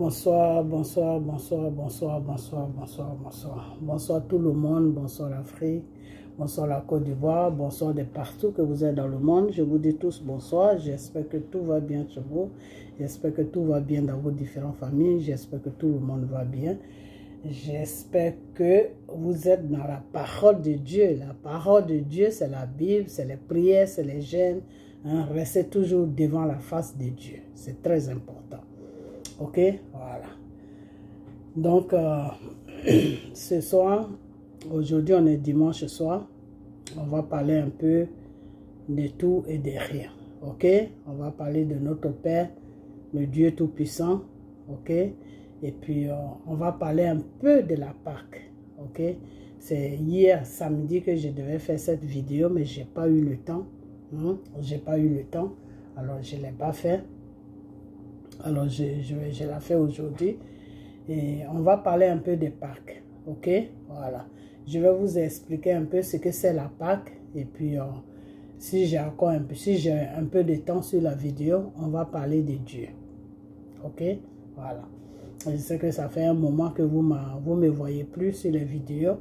Bonsoir, bonsoir, bonsoir, bonsoir, bonsoir, bonsoir, bonsoir. Bonsoir tout le monde, bonsoir l'Afrique, bonsoir la Côte d'Ivoire, bonsoir de partout que vous êtes dans le monde. Je vous dis tous bonsoir, j'espère que tout va bien chez vous. J'espère que tout va bien dans vos différentes familles, j'espère que tout le monde va bien. J'espère que vous êtes dans la parole de Dieu. La parole de Dieu, c'est la Bible, c'est les prières, c'est les jeûnes. Restez toujours devant la face de Dieu, c'est très important. Ok, voilà. Donc, ce soir, aujourd'hui on est dimanche soir, on va parler un peu de tout et de rien. Ok, on va parler de notre Père, le Dieu Tout-Puissant. Ok, et puis on va parler un peu de la Pâque. Ok, c'est hier samedi que je devais faire cette vidéo, mais j'ai pas eu le temps. J'ai pas eu le temps, alors je l'ai pas fait. Alors, je la fais aujourd'hui. Et on va parler un peu de Pâques. Ok? Voilà. Je vais vous expliquer un peu ce que c'est la Pâque. Et puis, si j'ai encore un peu de temps sur la vidéo, on va parler de Dieu. Ok? Voilà. Je sais que ça fait un moment que vous me voyez plus sur les vidéos.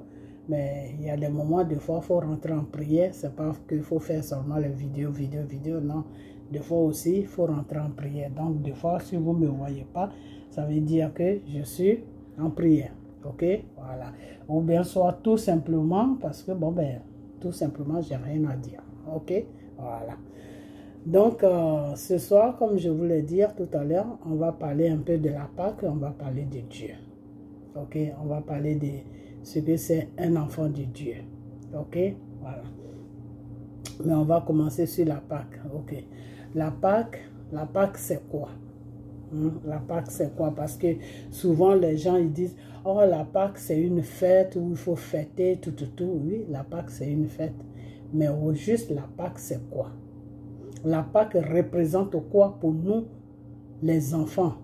Mais il y a des moments, des fois, il faut rentrer en prière. C'est pas qu'il faut faire seulement les vidéos, non. Des fois aussi, il faut rentrer en prière. Donc, des fois, si vous ne me voyez pas, ça veut dire que je suis en prière. Ok? Voilà. Ou bien soit tout simplement, parce que, bon, ben, tout simplement, j'ai rien à dire. Ok? Voilà. Donc, ce soir, comme je vous l'ai dit tout à l'heure, on va parler un peu de la Pâque, on va parler de Dieu. Ok? On va parler de ce que c'est un enfant de Dieu. Ok? Voilà. Mais on va commencer sur la Pâque. Ok? La Pâque c'est quoi? La Pâque c'est quoi? Parce que souvent les gens ils disent, oh la Pâque c'est une fête où il faut fêter, tout. Oui, la Pâque c'est une fête. Mais au juste la Pâque c'est quoi? La Pâque représente quoi pour nous, les enfants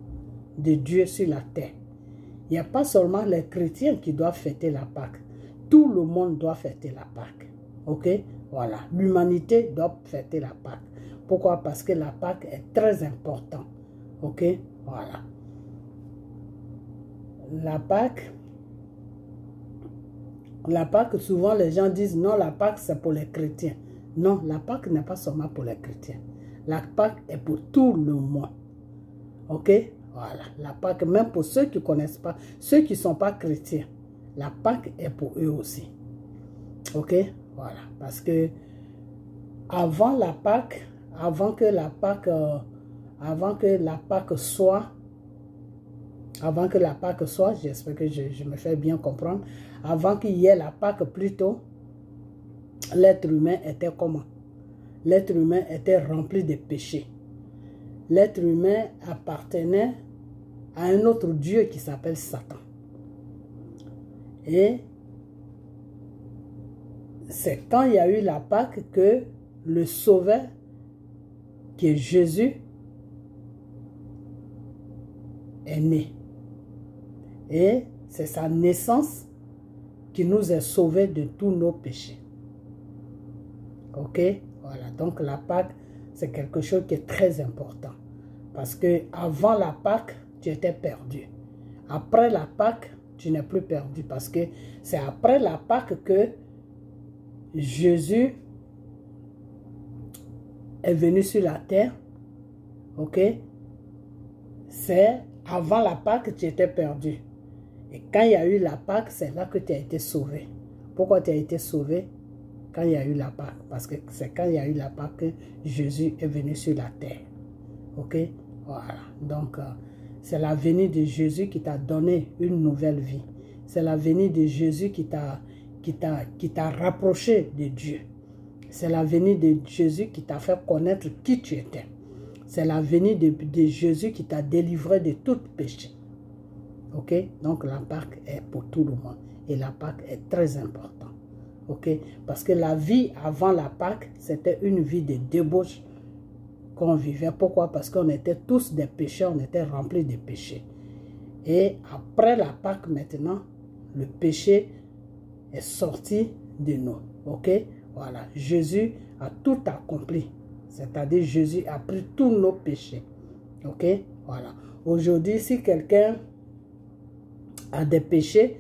de Dieu sur la terre? Il n'y a pas seulement les chrétiens qui doivent fêter la Pâque. Tout le monde doit fêter la Pâque. Ok? Voilà. L'humanité doit fêter la Pâque. Pourquoi? Parce que la Pâque est très importante. Ok? Voilà. La Pâque, souvent les gens disent non, la Pâque c'est pour les chrétiens. Non, la Pâque n'est pas seulement pour les chrétiens. La Pâque est pour tout le monde. Ok? Voilà. La Pâque, même pour ceux qui ne connaissent pas, ceux qui ne sont pas chrétiens, la Pâque est pour eux aussi. Ok? Voilà. Parce que avant que la Pâque soit, j'espère que je me fais bien comprendre, avant qu'il y ait la Pâque plutôt, l'être humain était comment? L'être humain était rempli de péchés. L'être humain appartenait à un autre Dieu qui s'appelle Satan. Et c'est quand il y a eu la Pâque que le Sauveur, qui est Jésus, est né. Et c'est sa naissance qui nous a sauvés de tous nos péchés. Ok? Voilà. Donc la Pâque, c'est quelque chose qui est très important. Parce que avant la Pâque, tu étais perdu. Après la Pâque, tu n'es plus perdu. Parce que c'est après la Pâque que Jésus est venu sur la terre. Ok? C'est avant la Pâque, tu étais perdu. Et quand il y a eu la Pâque, c'est là que tu as été sauvé. Pourquoi tu as été sauvé? Quand il y a eu la Pâque. Parce que c'est quand il y a eu la Pâque que Jésus est venu sur la terre. Ok? Voilà. Donc, c'est la venue de Jésus qui t'a donné une nouvelle vie. C'est la venue de Jésus qui t'a rapproché de Dieu. C'est la venue de Jésus qui t'a fait connaître qui tu étais. C'est la venue de Jésus qui t'a délivré de tout péché. Ok? Donc la Pâque est pour tout le monde. Et la Pâque est très importante. Ok? Parce que la vie avant la Pâque, c'était une vie de débauche qu'on vivait. Pourquoi? Parce qu'on était tous des pécheurs, on était remplis de péchés. Et après la Pâque maintenant, le péché est sorti de nous. Ok? Voilà. Jésus a tout accompli. C'est-à-dire Jésus a pris tous nos péchés. Ok? Voilà. Aujourd'hui, si quelqu'un a des péchés,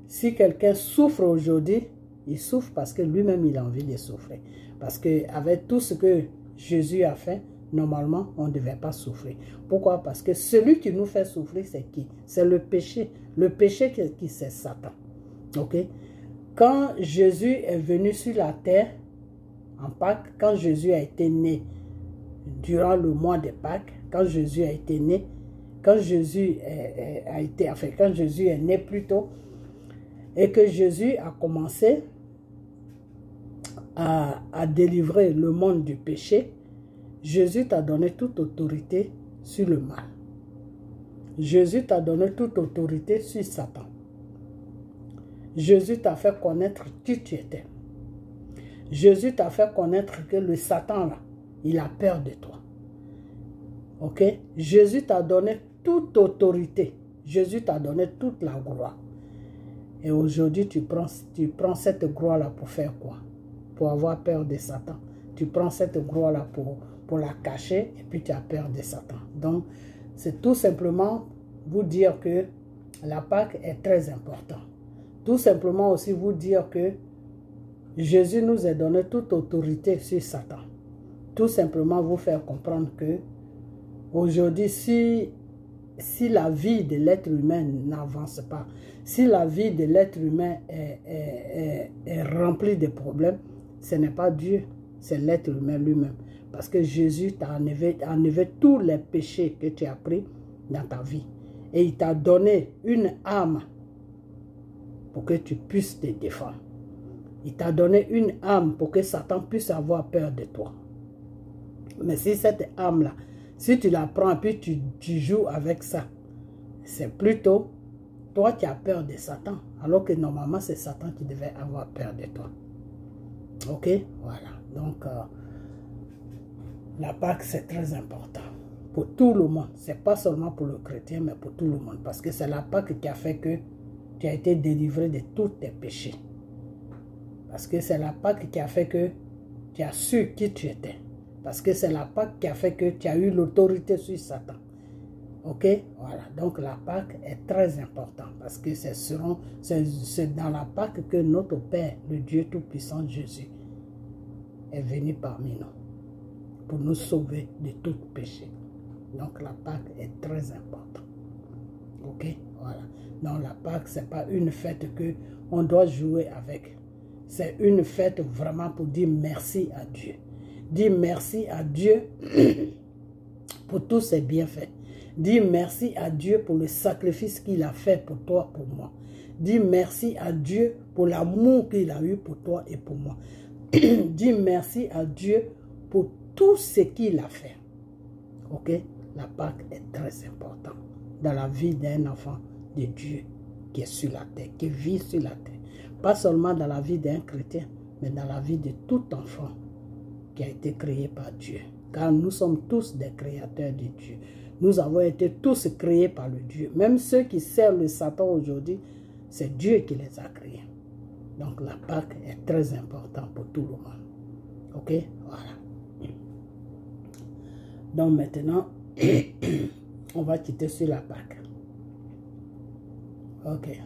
si quelqu'un souffre aujourd'hui, il souffre parce que lui-même, il a envie de souffrir. Parce qu'avec tout ce que Jésus a fait, normalement, on ne devait pas souffrir. Pourquoi? Parce que celui qui nous fait souffrir, c'est qui? C'est le péché. Le péché qui c'est Satan. Ok? Quand Jésus est venu sur la terre, en Pâques, quand Jésus a été né, durant le mois de Pâques, quand Jésus a été né, quand Jésus quand Jésus est né plutôt, et que Jésus a commencé à délivrer le monde du péché, Jésus t'a donné toute autorité sur le mal. Jésus t'a donné toute autorité sur Satan. Jésus t'a fait connaître qui tu étais. Jésus t'a fait connaître que le Satan, là, il a peur de toi. Ok? Jésus t'a donné toute autorité. Jésus t'a donné toute la gloire. Et aujourd'hui, tu prends cette gloire-là pour faire quoi? Pour avoir peur de Satan. Tu prends cette gloire-là pour la cacher et puis tu as peur de Satan. Donc, c'est tout simplement vous dire que la Pâque est très importante. Tout simplement aussi vous dire que Jésus nous a donné toute autorité sur Satan. Tout simplement vous faire comprendre que aujourd'hui, si la vie de l'être humain n'avance pas, si la vie de l'être humain est remplie de problèmes, ce n'est pas Dieu, c'est l'être humain lui-même. Parce que Jésus t'a enlevé tous les péchés que tu as pris dans ta vie. Et il t'a donné une âme pour que tu puisses te défendre. Il t'a donné une âme pour que Satan puisse avoir peur de toi. Mais si cette âme-là, si tu la prends et puis tu joues avec ça, c'est plutôt toi qui as peur de Satan. Alors que normalement, c'est Satan qui devait avoir peur de toi. Ok? Voilà. Donc, la Pâque, c'est très important. Pour tout le monde. Ce n'est pas seulement pour le chrétien, mais pour tout le monde. Parce que c'est la Pâque qui a fait que tu as été délivré de tous tes péchés. Parce que c'est la Pâque qui a fait que tu as su qui tu étais. Parce que c'est la Pâque qui a fait que tu as eu l'autorité sur Satan. Ok? Voilà. Donc la Pâque est très importante. Parce que c'est dans la Pâque que notre Père, le Dieu Tout-Puissant Jésus, est venu parmi nous. Pour nous sauver de tout péché. Donc la Pâque est très importante. Ok? Voilà. Donc la Pâque, ce n'est pas une fête qu'on doit jouer avec. C'est une fête vraiment pour dire merci à Dieu. Dis merci à Dieu pour tous ses bienfaits. Dis merci à Dieu pour le sacrifice qu'il a fait pour toi, pour moi. Dis merci à Dieu pour l'amour qu'il a eu pour toi et pour moi. Dis merci à Dieu pour tout ce qu'il a fait. Ok? La Pâque est très importante dans la vie d'un enfant de Dieu qui est sur la terre, qui vit sur la terre. Pas seulement dans la vie d'un chrétien, mais dans la vie de tout enfant qui a été créé par Dieu. Car nous sommes tous des créateurs de Dieu. Nous avons été tous créés par le Dieu. Même ceux qui servent le Satan aujourd'hui, c'est Dieu qui les a créés. Donc la Pâque est très importante pour tout le monde. Ok? Voilà. Donc maintenant, on va quitter sur la Pâque. Ok.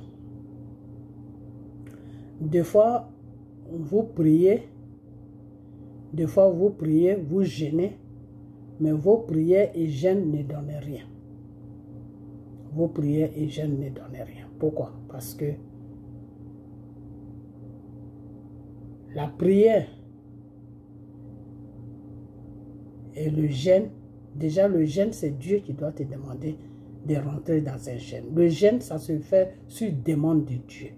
Des fois, vous priez. Des fois, vous priez, vous jeûnez. Mais vos prières et jeûnes ne donnent rien. Vos prières et jeûnes ne donnent rien. Pourquoi? Parce que la prière et le jeûne, déjà le jeûne, c'est Dieu qui doit te demander de rentrer dans un jeûne. Le jeûne, ça se fait sur demande de Dieu.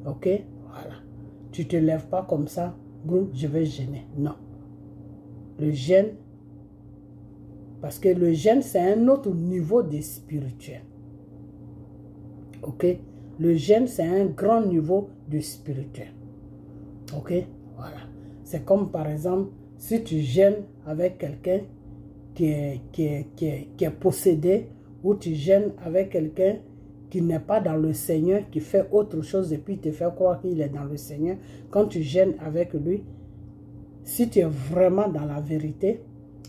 Ok? Voilà. Tu ne te lèves pas comme ça, boum, je vais jeûner. Non. Le jeûne, parce que le jeûne, c'est un autre niveau de spirituel. Ok? Le jeûne, c'est un grand niveau de spirituel. Ok? Voilà. C'est comme par exemple, si tu jeûnes avec quelqu'un qui est possédé, ou tu jeûnes avec quelqu'un qui n'est pas dans le Seigneur, qui fait autre chose et puis te fait croire qu'il est dans le Seigneur. Quand tu jeûnes avec lui, si tu es vraiment dans la vérité,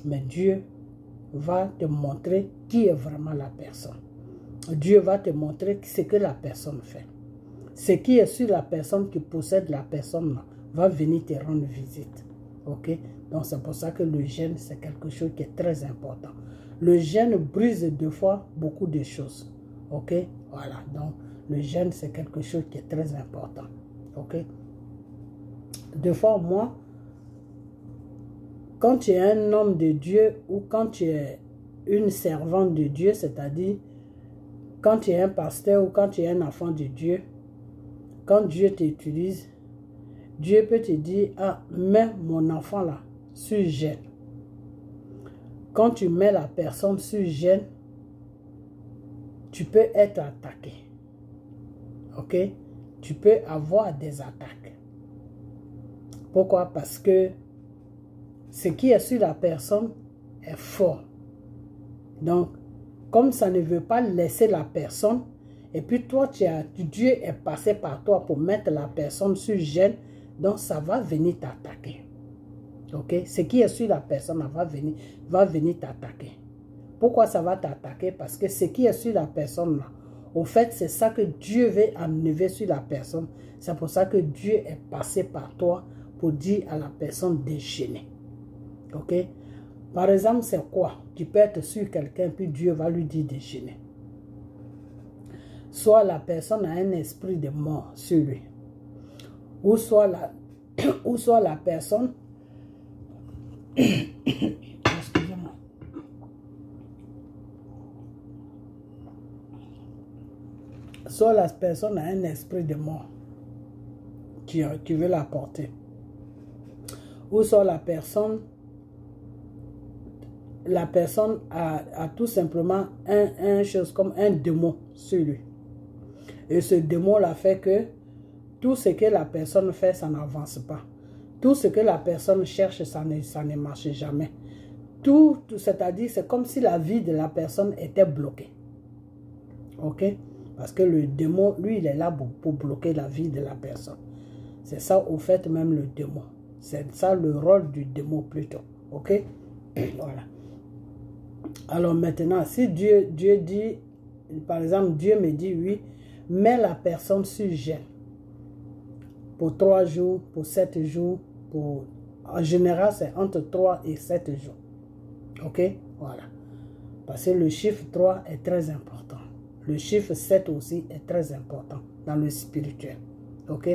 mais Dieu va te montrer qui est vraiment la personne. Dieu va te montrer ce que la personne fait. Ce qui est sur la personne qui possède la personne va venir te rendre visite. Ok? Donc c'est pour ça que le jeûne, c'est quelque chose qui est très important. Le jeûne brise deux fois beaucoup de choses. Ok? Voilà. Donc le jeûne, c'est quelque chose qui est très important. Ok? Deux fois, moi, quand tu es un homme de Dieu ou quand tu es une servante de Dieu, c'est-à-dire quand tu es un pasteur ou quand tu es un enfant de Dieu, quand Dieu t'utilise, Dieu peut te dire, ah, mets mon enfant là sur jeûne. Quand tu mets la personne sur jeûne, tu peux être attaqué. Ok? Tu peux avoir des attaques. Pourquoi? Parce que ce qui est sur la personne est fort. Donc, comme ça ne veut pas laisser la personne, et puis toi, Dieu est passé par toi pour mettre la personne sur jeûne, donc ça va venir t'attaquer. Ok? Ce qui est sur la personne va venir t'attaquer. Pourquoi ça va t'attaquer? Parce que ce qui est sur la personne là, au fait, c'est ça que Dieu veut enlever sur la personne. C'est pour ça que Dieu est passé par toi pour dire à la personne de jeûner. Ok? Par exemple, c'est quoi? Tu peux être sur quelqu'un, puis Dieu va lui dire de jeûner. Soit la personne a un esprit de mort sur lui. Ou soit la personne... Excusez-moi. Soit la personne a un esprit de mort qui veut la porter. Ou soit la personne a tout simplement un chose comme un démon sur lui. Et ce démon-là fait que tout ce que la personne fait, ça n'avance pas. Tout ce que la personne cherche, ça ne marche jamais. C'est-à-dire, c'est comme si la vie de la personne était bloquée. Ok? Parce que le démon, lui, il est là pour bloquer la vie de la personne. C'est ça, au fait, même le démon. C'est ça le rôle du démon plutôt. Ok? Voilà. Alors maintenant, si Dieu dit, par exemple, Dieu me dit, oui, mets la personne sur jeûne. Pour 3 jours, pour 7 jours, en général, c'est entre 3 et 7 jours. Ok? Voilà. Parce que le chiffre 3 est très important. Le chiffre 7 aussi est très important dans le spirituel. Ok?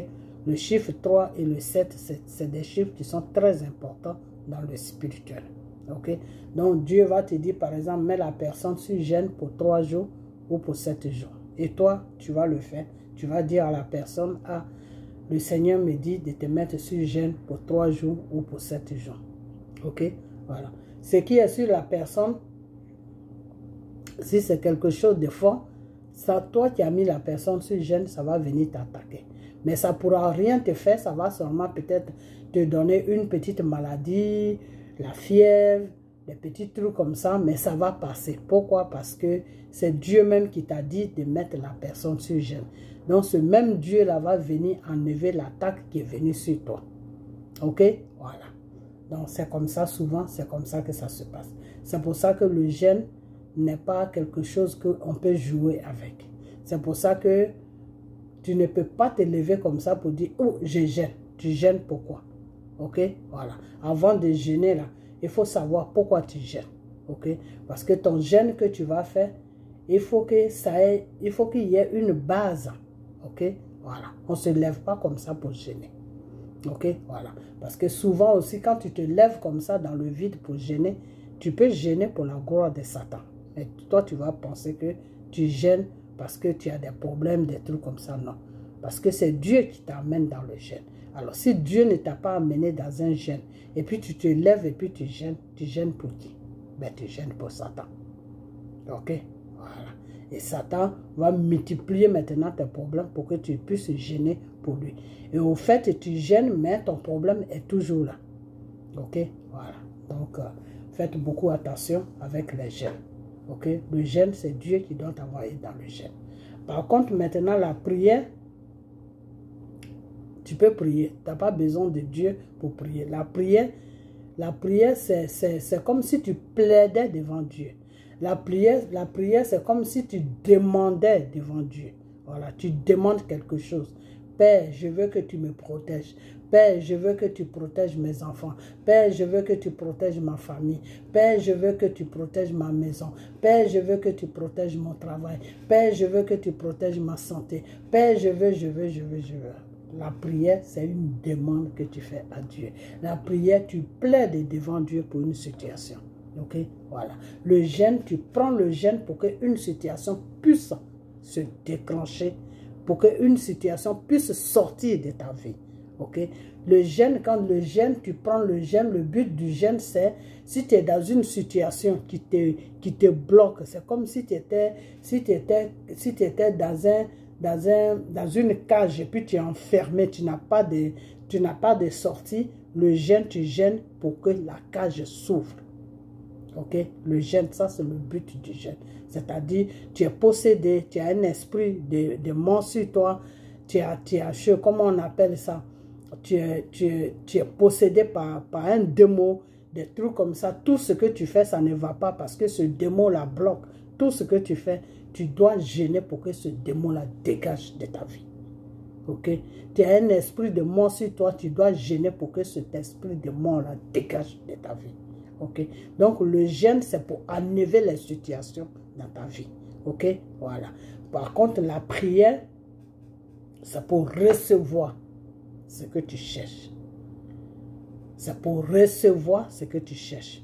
Le chiffre 3 et le 7, c'est des chiffres qui sont très importants dans le spirituel. Ok? Donc, Dieu va te dire, par exemple, mets la personne sur jeûne pour 3 jours ou pour 7 jours. Et toi, tu vas le faire. Tu vas dire à la personne, ah, le Seigneur me dit de te mettre sur jeûne pour 3 jours ou pour 7 jours. Ok? Voilà. Ce qui est sur la personne, si c'est quelque chose de fort, ça, toi qui as mis la personne sur jeûne, ça va venir t'attaquer. Mais ça ne pourra rien te faire, ça va seulement peut-être te donner une petite maladie, la fièvre, des petits trucs comme ça, mais ça va passer. Pourquoi? Parce que c'est Dieu même qui t'a dit de mettre la personne sur jeûne. Donc ce même Dieu-là va venir enlever l'attaque qui est venue sur toi. Ok? Voilà. Donc c'est comme ça souvent, c'est comme ça que ça se passe. C'est pour ça que le jeûne n'est pas quelque chose qu'on peut jouer avec. C'est pour ça que tu ne peux pas te lever comme ça pour dire, oh, je jeûne. Tu jeûnes pourquoi? Ok? Voilà. Avant de jeûner là, il faut savoir pourquoi tu jeûnes. Ok? Parce que ton jeûne que tu vas faire, il faut qu'il y ait une base. Ok? Voilà. On ne se lève pas comme ça pour jeûner. Ok? Voilà. Parce que souvent aussi, quand tu te lèves comme ça dans le vide pour jeûner, tu peux jeûner pour la gloire de Satan. Mais toi, tu vas penser que tu jeûnes parce que tu as des problèmes, des trucs comme ça. Non. Parce que c'est Dieu qui t'amène dans le jeûne. Alors, si Dieu ne t'a pas amené dans un jeûne, et puis tu te lèves et puis tu jeûnes pour qui? Ben, tu jeûnes pour Satan. Ok? Voilà. Et Satan va multiplier maintenant tes problèmes pour que tu puisses jeûner pour lui. Et au fait, tu jeûnes, mais ton problème est toujours là. Ok? Voilà. Donc, faites beaucoup attention avec les jeûnes. Ok? Le jeûne, c'est Dieu qui doit t'envoyer dans le jeûne. Par contre, maintenant, la prière, tu peux prier. Tu n'as pas besoin de Dieu pour prier. La prière, La prière, c'est comme si tu plaidais devant Dieu. La prière c'est comme si tu demandais devant Dieu. Voilà, tu demandes quelque chose. Père, je veux que tu me protèges. Père, je veux que tu protèges mes enfants. Père, je veux que tu protèges ma famille. Père, je veux que tu protèges ma maison. Père, je veux que tu protèges mon travail. Père, je veux que tu protèges ma santé. Père, je veux. La prière, c'est une demande que tu fais à Dieu. La prière, tu plaides devant Dieu pour une situation. Ok? Voilà. Le jeûne, tu prends le jeûne pour qu'une situation puisse se déclencher, pour qu'une situation puisse sortir de ta vie. Ok? Le jeûne, quand le jeûne, tu prends le jeûne, le but du jeûne, c'est si tu es dans une situation qui te bloque, c'est comme si tu étais dans une cage et puis tu es enfermé, tu n'as pas de sortie. Le jeûne, tu jeûnes pour que la cage s'ouvre. Ok? Le jeûne, ça c'est le but du jeûne. C'est-à-dire, tu es possédé, tu as un esprit de mort sur toi, comment on appelle ça? Tu es possédé par un démon, des trucs comme ça. Tout ce que tu fais, ça ne va pas parce que ce démon la bloque. Tout ce que tu fais, tu dois gêner pour que ce démon-là dégage de ta vie. Ok? Tu as un esprit de mort sur toi, tu dois gêner pour que cet esprit de mort-là dégage de ta vie. Ok? Donc, le jeûne, c'est pour enlever les situations dans ta vie. Ok? Voilà. Par contre, la prière, c'est pour recevoir ce que tu cherches. C'est pour recevoir ce que tu cherches.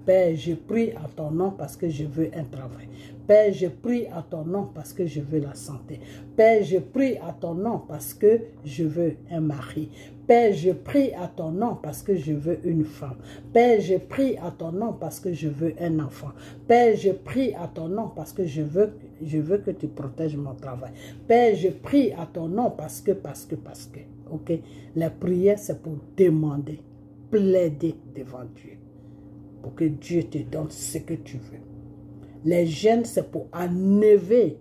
Père, je prie à ton nom parce que je veux un travail. Père, je prie à ton nom parce que je veux la santé. Père, je prie à ton nom parce que je veux un mari. Père, je prie à ton nom parce que je veux une femme. Père, je prie à ton nom parce que je veux un enfant. Père, je prie à ton nom parce que je veux que tu protèges mon travail. Père, je prie à ton nom parce que. Ok? La prière, c'est pour demander, plaider devant Dieu, pour que Dieu te donne ce que tu veux. Les jeûnes, c'est pour enlever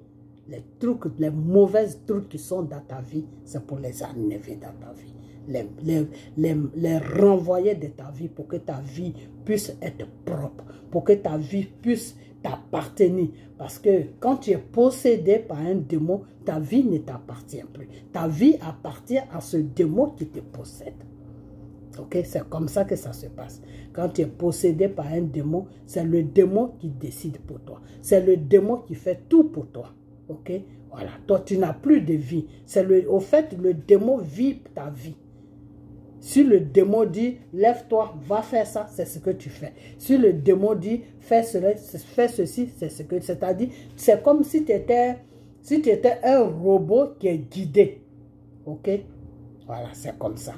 les trucs, les mauvais trucs qui sont dans ta vie, c'est pour les enlever dans ta vie. Les renvoyer de ta vie pour que ta vie puisse être propre, pour que ta vie puisse t'appartenir. Parce que quand tu es possédé par un démon, ta vie ne t'appartient plus. Ta vie appartient à ce démon qui te possède. Ok, c'est comme ça que ça se passe. Quand tu es possédé par un démon, c'est le démon qui décide pour toi. C'est le démon qui fait tout pour toi. Ok, voilà. Toi, tu n'as plus de vie. Au fait, le démon vit ta vie. Si le démon dit, lève-toi, va faire ça, c'est ce que tu fais. Si le démon dit, fais ceci, c'est ce que... C'est-à-dire, c'est comme si tu étais un robot qui est guidé. Ok, voilà, c'est comme ça.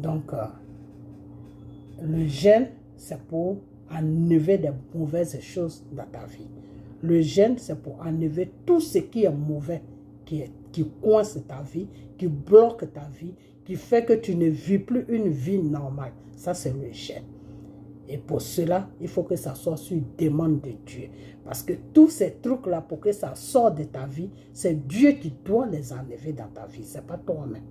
Donc, le jeûne, c'est pour enlever des mauvaises choses dans ta vie. Le jeûne, c'est pour enlever tout ce qui est mauvais, qui coince ta vie, qui bloque ta vie, qui fait que tu ne vis plus une vie normale. Ça, c'est le jeûne. Et pour cela, il faut que ça soit sur demande de Dieu. Parce que tous ces trucs-là, pour que ça sorte de ta vie, c'est Dieu qui doit les enlever dans ta vie. Ce n'est pas toi-même.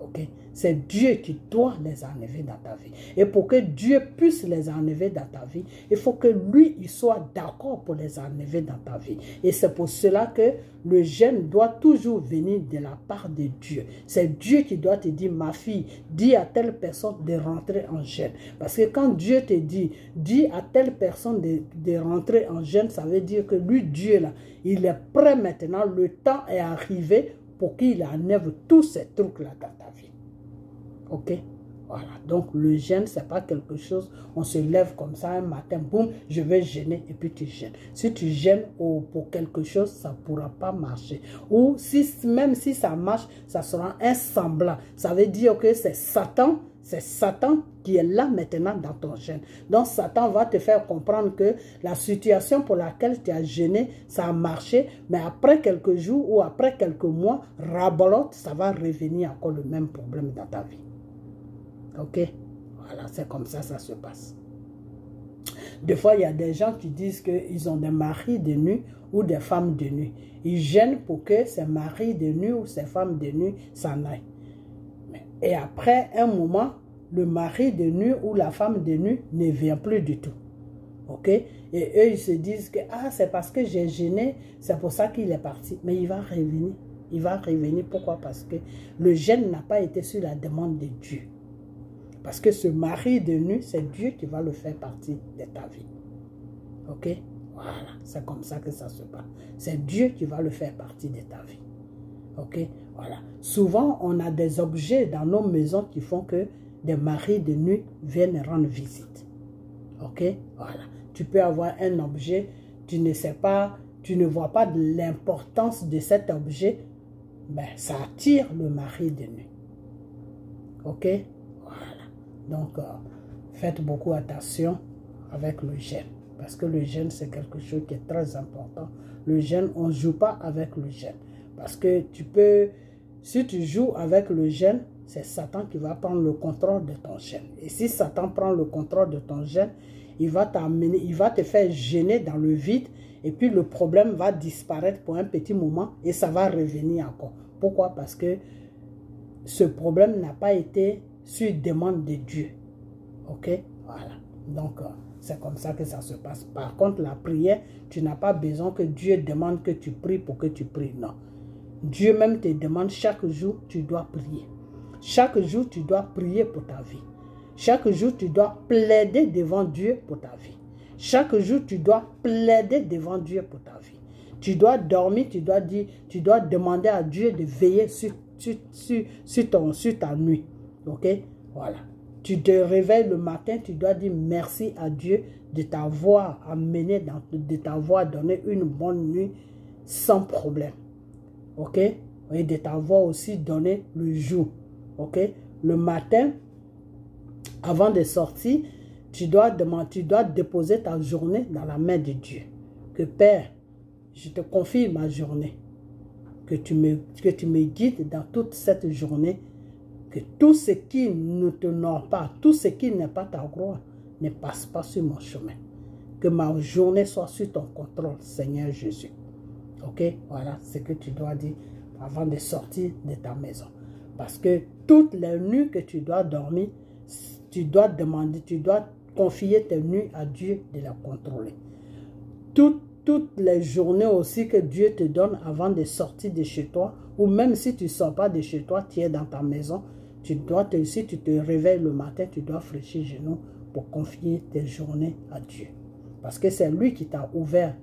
Okay? C'est Dieu qui doit les enlever dans ta vie. Et pour que Dieu puisse les enlever dans ta vie, il faut que lui, il soit d'accord pour les enlever dans ta vie. Et c'est pour cela que le jeûne doit toujours venir de la part de Dieu. C'est Dieu qui doit te dire, ma fille, dis à telle personne de rentrer en jeûne. Parce que quand Dieu te dit, dis à telle personne de rentrer en jeûne, ça veut dire que lui, Dieu, là, il est prêt maintenant, le temps est arrivé pour qu'il enlève tous ces trucs-là dans ta vie. Ok? Voilà. Donc, le jeûne, ce n'est pas quelque chose, on se lève comme ça un matin, boum, je vais jeûner et puis tu jeûnes. Si tu jeûnes pour quelque chose, ça ne pourra pas marcher. Ou même si ça marche, ça sera un semblant. Ça veut dire que c'est Satan qui est là maintenant dans ton jeûne. Donc, Satan va te faire comprendre que la situation pour laquelle tu as jeûné, ça a marché, mais après quelques jours ou après quelques mois, rabolote, ça va revenir encore le même problème dans ta vie. Ok? Voilà, c'est comme ça, ça se passe. Des fois, il y a des gens qui disent qu'ils ont des maris de nuit ou des femmes de nuit. Ils jeûnent pour que ces maris de nuit ou ces femmes de nuit s'en aillent. Et après un moment, le mari de nuit ou la femme de nuit ne vient plus du tout. Ok? Et eux, ils se disent que ah, c'est parce que j'ai jeûné, c'est pour ça qu'il est parti. Mais il va revenir. Il va revenir. Pourquoi? Parce que le jeûne n'a pas été sur la demande de Dieu. Parce que ce mari de nuit, c'est Dieu qui va le faire partie de ta vie. Ok? Voilà, c'est comme ça que ça se passe. C'est Dieu qui va le faire partie de ta vie. Ok? Voilà. Souvent, on a des objets dans nos maisons qui font que des maris de nuit viennent rendre visite. Ok? Voilà. Tu peux avoir un objet, tu ne sais pas, tu ne vois pas de l'importance de cet objet, ben, ça attire le mari de nuit. Ok? Voilà. Donc, faites beaucoup attention avec le jeûne. Parce que le jeûne, c'est quelque chose qui est très important. Le jeûne, on ne joue pas avec le jeûne. Parce que tu peux, si tu joues avec le jeûne, c'est Satan qui va prendre le contrôle de ton jeûne. Et si Satan prend le contrôle de ton jeûne, il va t'amener, il va te faire jeûner dans le vide. Et puis le problème va disparaître pour un petit moment et ça va revenir encore. Pourquoi? Parce que ce problème n'a pas été sur demande de Dieu. Ok? Voilà. Donc, c'est comme ça que ça se passe. Par contre, la prière, tu n'as pas besoin que Dieu demande que tu pries pour que tu pries. Non. Dieu même te demande chaque jour, tu dois prier. Chaque jour, tu dois prier pour ta vie. Chaque jour, tu dois plaider devant Dieu pour ta vie. Chaque jour, tu dois plaider devant Dieu pour ta vie. Tu dois dormir, tu dois dire, tu dois demander à Dieu de veiller sur ta nuit. Ok? Voilà. Tu te réveilles le matin, tu dois dire merci à Dieu de t'avoir amené, de t'avoir donné une bonne nuit sans problème. Ok? Et de t'avoir aussi donné le jour. Ok? Le matin, avant de sortir, tu dois déposer ta journée dans la main de Dieu. Que Père, je te confie ma journée. Que tu me guides dans toute cette journée. Que tout ce qui ne t'honore pas, tout ce qui n'est pas ta gloire, ne passe pas sur mon chemin. Que ma journée soit sur ton contrôle, Seigneur Jésus. Ok? Voilà ce que tu dois dire avant de sortir de ta maison. Parce que toutes les nuits que tu dois dormir, tu dois demander, tu dois confier tes nuits à Dieu de la contrôler. Toutes les journées aussi que Dieu te donne avant de sortir de chez toi, ou même si tu ne sors pas de chez toi, tu es dans ta maison, si tu te réveilles le matin, tu dois fléchir les genoux pour confier tes journées à Dieu. Parce que c'est lui qui t'a ouvert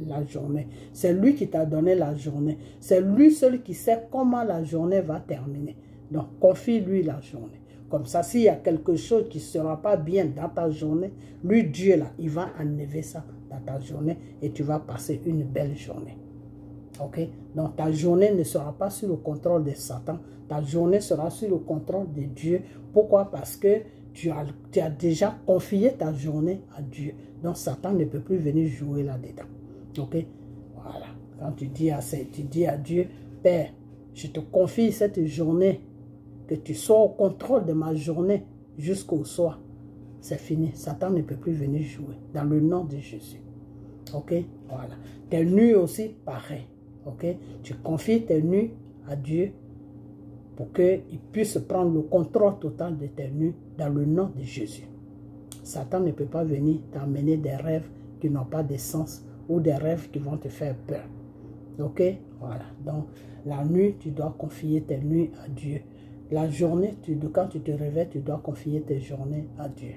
la journée. C'est lui qui t'a donné la journée. C'est lui seul qui sait comment la journée va terminer. Donc, confie-lui la journée. Comme ça, s'il y a quelque chose qui ne sera pas bien dans ta journée, lui, Dieu, là, il va enlever ça dans ta journée et tu vas passer une belle journée. Ok? Donc, ta journée ne sera pas sous le contrôle de Satan. Ta journée sera sous le contrôle de Dieu. Pourquoi? Parce que tu as déjà confié ta journée à Dieu. Donc, Satan ne peut plus venir jouer là-dedans. Ok? Voilà. Quand tu dis à Dieu, Père, je te confie cette journée, que tu sois au contrôle de ma journée jusqu'au soir. C'est fini. Satan ne peut plus venir jouer. Dans le nom de Jésus. Ok? Voilà. Tes nuits aussi, pareil. Ok? Tu confies tes nuits à Dieu pour qu'il puisse prendre le contrôle total de tes nuits dans le nom de Jésus. Satan ne peut pas venir t'amener des rêves qui n'ont pas de sens ou des rêves qui vont te faire peur. Ok? Voilà. Donc, la nuit, tu dois confier tes nuits à Dieu. La journée, quand tu te réveilles, tu dois confier tes journées à Dieu.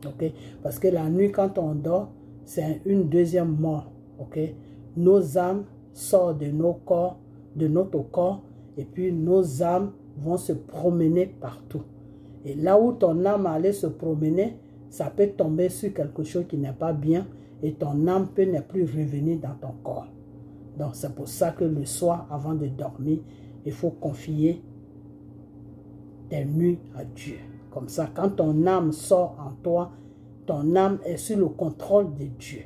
Ok? Parce que la nuit, quand on dort, c'est une deuxième mort. Ok? Nos âmes sortent de nos corps, de notre corps, et puis nos âmes vont se promener partout. Et là où ton âme allait se promener, ça peut tomber sur quelque chose qui n'est pas bien, et ton âme peut ne plus revenir dans ton corps. Donc c'est pour ça que le soir, avant de dormir, il faut confier tes nuits à Dieu. Comme ça, quand ton âme sort en toi, ton âme est sous le contrôle de Dieu.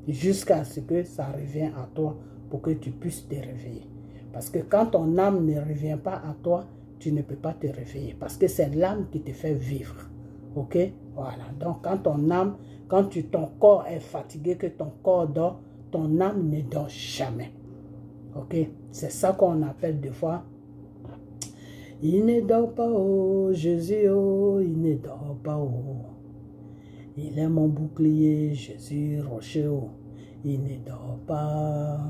Jusqu'à ce que ça revienne à toi pour que tu puisses te réveiller. Parce que quand ton âme ne revient pas à toi, tu ne peux pas te réveiller. Parce que c'est l'âme qui te fait vivre. Ok? Voilà. Donc quand ton âme, ton corps est fatigué, que ton corps dort, ton âme ne dort jamais. Ok? C'est ça qu'on appelle des fois Il ne dort pas, oh Jésus, oh, il ne dort pas, oh. Il est mon bouclier, Jésus, rocher, oh, il ne dort pas.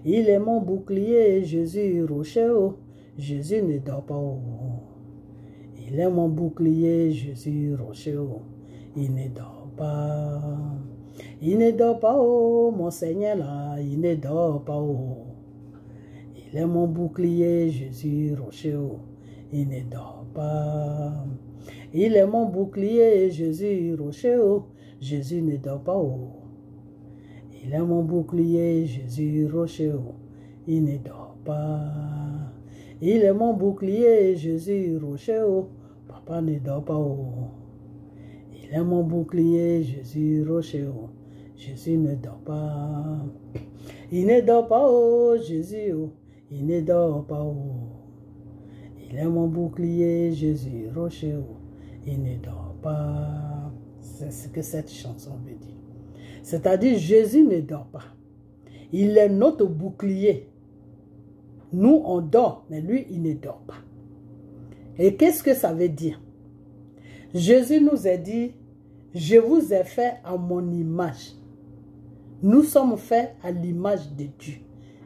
Il est mon bouclier, Jésus, rocher, oh, Jésus ne dort pas, oh. Il est mon bouclier, Jésus, rocher, oh, il ne dort pas. Il ne dort pas, oh, mon Seigneur là, il ne dort pas, oh. Il est mon bouclier, Jésus, rocher, oh, il ne dort pas. Il est mon bouclier, Jésus, rocher, oh, Jésus ne dort pas, oh. Il est mon bouclier, Jésus, rocher, oh, il ne dort pas. Il est mon bouclier, Jésus, rocher, oh, papa ne dort pas, oh. Il est mon bouclier, Jésus, rocher, oh, Jésus ne dort pas. Il ne dort pas, oh, Jésus, oh, il ne dort pas, oh. Il est mon bouclier, Jésus, rocher, oh, il ne dort pas. C'est ce que cette chanson veut dire. C'est-à-dire, Jésus ne dort pas. Il est notre bouclier. Nous, on dort, mais lui, il ne dort pas. Et qu'est-ce que ça veut dire? Jésus nous a dit, je vous ai fait à mon image. Nous sommes faits à l'image de Dieu.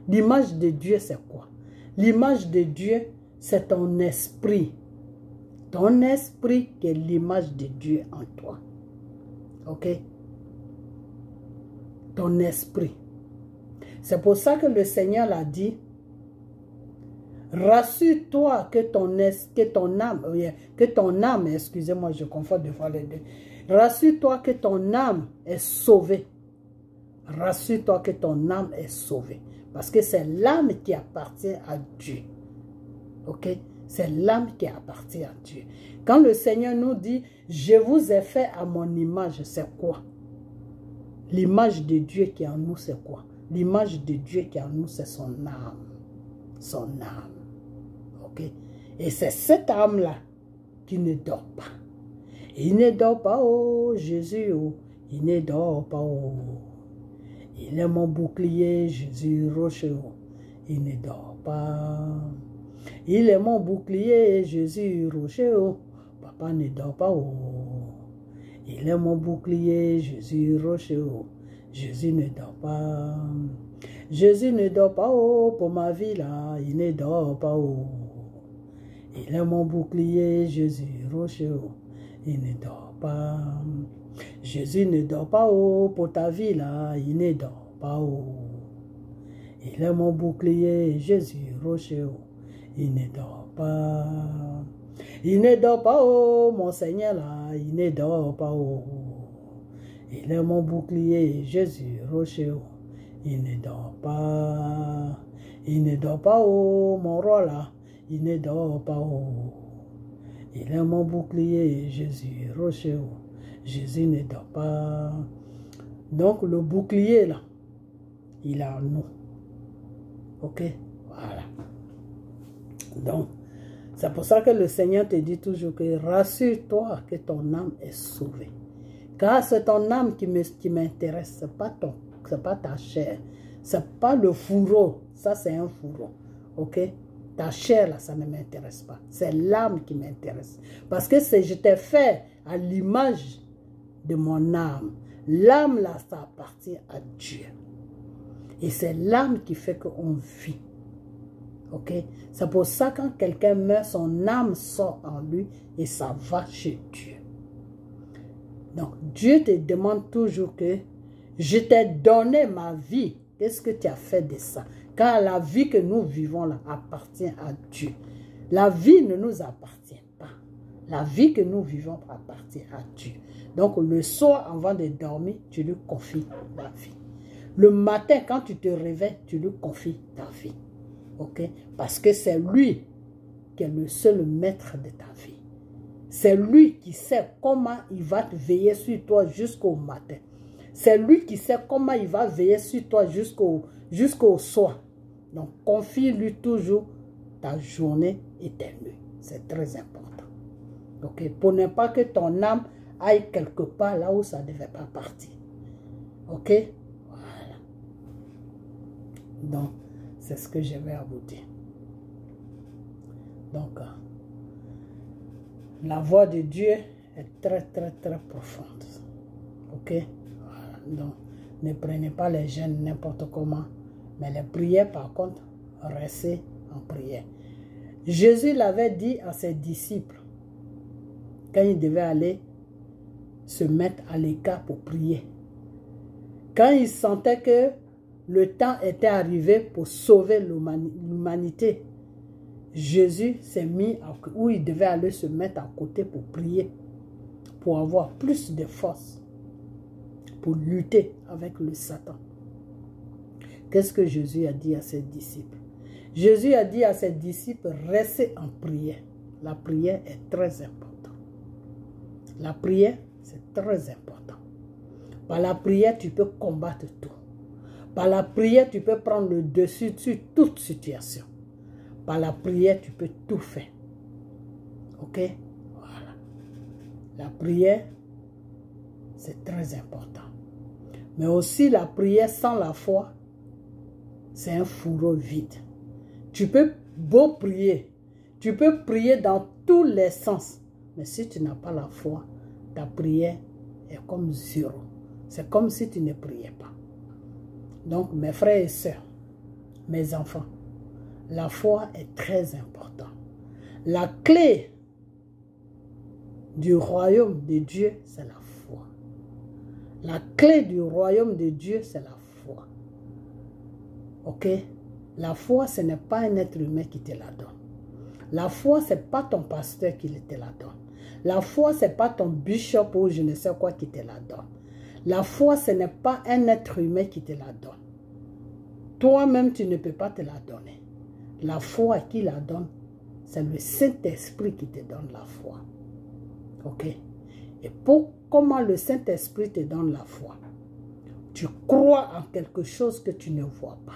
L'image de Dieu, c'est quoi? L'image de Dieu, c'est ton esprit. Ton esprit qui est l'image de Dieu en toi. Ok? Ton esprit. C'est pour ça que le Seigneur l'a dit, rassure-toi que ton âme, excusez-moi, je confonds deux fois les deux. Rassure-toi que ton âme est sauvée. Rassure-toi que ton âme est sauvée. Parce que c'est l'âme qui appartient à Dieu. Ok? C'est l'âme qui appartient à Dieu. Quand le Seigneur nous dit, je vous ai fait à mon image, c'est quoi? L'image de Dieu qui est en nous, c'est quoi? L'image de Dieu qui est en nous, c'est son âme. Son âme. Ok? Et c'est cette âme-là qui ne dort pas. Il ne dort pas, oh Jésus, oh. Il ne dort pas, oh. Il est mon bouclier, Jésus, rocher, oh. Il ne dort pas. Il est mon bouclier, Jésus, rocher, oh. Papa ne dort pas, oh. Il est mon bouclier, Jésus, rocher, oh. Jésus ne dort pas. Jésus ne dort pas, oh, pour ma vie là. Il ne dort pas, oh. Il est mon bouclier, Jésus, rocher, oh. Il ne dort pas. Jésus ne dort pas, oh, pour ta vie là. Il ne dort pas, oh. Il est mon bouclier, Jésus, rocher, oh. Il ne dort pas. Il ne dort pas, oh, mon Seigneur là. Il ne dort pas, oh. Il est mon bouclier, Jésus, rocher, oh. Il ne dort pas. Il ne dort pas, oh, mon roi là. Il ne dort pas, oh. Il est mon bouclier, Jésus, rocher, oh. Jésus ne dort pas. Donc le bouclier là, il est en nous. Ok? Voilà. Donc, c'est pour ça que le Seigneur te dit toujours que rassure-toi que ton âme est sauvée. Car c'est ton âme qui m'intéresse, c'est pas ta chair. C'est pas le fourreau, ça c'est un fourreau. Ok? Ta chair là, ça ne m'intéresse pas. C'est l'âme qui m'intéresse. Parce que je t'ai fait à l'image de mon âme. L'âme là, ça appartient à Dieu. Et c'est l'âme qui fait qu'on vit. Ok? C'est pour ça que quand quelqu'un meurt, son âme sort en lui et ça va chez Dieu. Donc, Dieu te demande toujours que je t'ai donné ma vie. Qu'est-ce que tu as fait de ça? Car la vie que nous vivons là appartient à Dieu. La vie ne nous appartient pas. La vie que nous vivons appartient à Dieu. Donc, le soir, avant de dormir, tu lui confies la vie. Le matin, quand tu te réveilles, tu lui confies ta vie. Ok? Parce que c'est lui qui est le seul maître de ta vie. C'est lui qui sait comment il va te veiller sur toi jusqu'au matin. C'est lui qui sait comment il va veiller sur toi jusqu'au soir. Donc, confie-lui toujours ta journée et tes nuits. C'est très important. Ok? Pour ne pas que ton âme aille quelque part là où ça ne devait pas partir. Ok? Voilà. Donc, c'est ce que je vais à vous dire. Donc, la voix de Dieu est très, très, très profonde. Ok? Voilà. Donc, ne prenez pas les jeûnes n'importe comment. Mais les prières, par contre, restez en prière. Jésus l'avait dit à ses disciples quand il devait aller se mettre à l'écart pour prier. Quand il sentait que le temps était arrivé pour sauver l'humanité, Jésus s'est mis où il devait aller se mettre à côté pour prier, pour avoir plus de force, pour lutter avec le Satan. Qu'est-ce que Jésus a dit à ses disciples? Jésus a dit à ses disciples, restez en prière. La prière est très importante. La prière, c'est très important. Par la prière, tu peux combattre tout. Par la prière, tu peux prendre le dessus sur toute situation. Par la prière, tu peux tout faire. Ok? Voilà. La prière, c'est très important. Mais aussi, la prière sans la foi, c'est un fourreau vide. Tu peux beau prier. Tu peux prier dans tous les sens. Mais si tu n'as pas la foi, ta prière est comme zéro. C'est comme si tu ne priais pas. Donc, mes frères et sœurs, mes enfants, la foi est très importante. La clé du royaume de Dieu, c'est la foi. La clé du royaume de Dieu, c'est la foi. Ok? La foi, ce n'est pas un être humain qui te la donne. La foi, ce n'est pas ton pasteur qui te la donne. La foi, ce n'est pas ton bishop ou je ne sais quoi qui te la donne. La foi, ce n'est pas un être humain qui te la donne. Toi-même, tu ne peux pas te la donner. La foi qui la donne, c'est le Saint-Esprit qui te donne la foi. Ok? Et comment le Saint-Esprit te donne la foi? Tu crois en quelque chose que tu ne vois pas.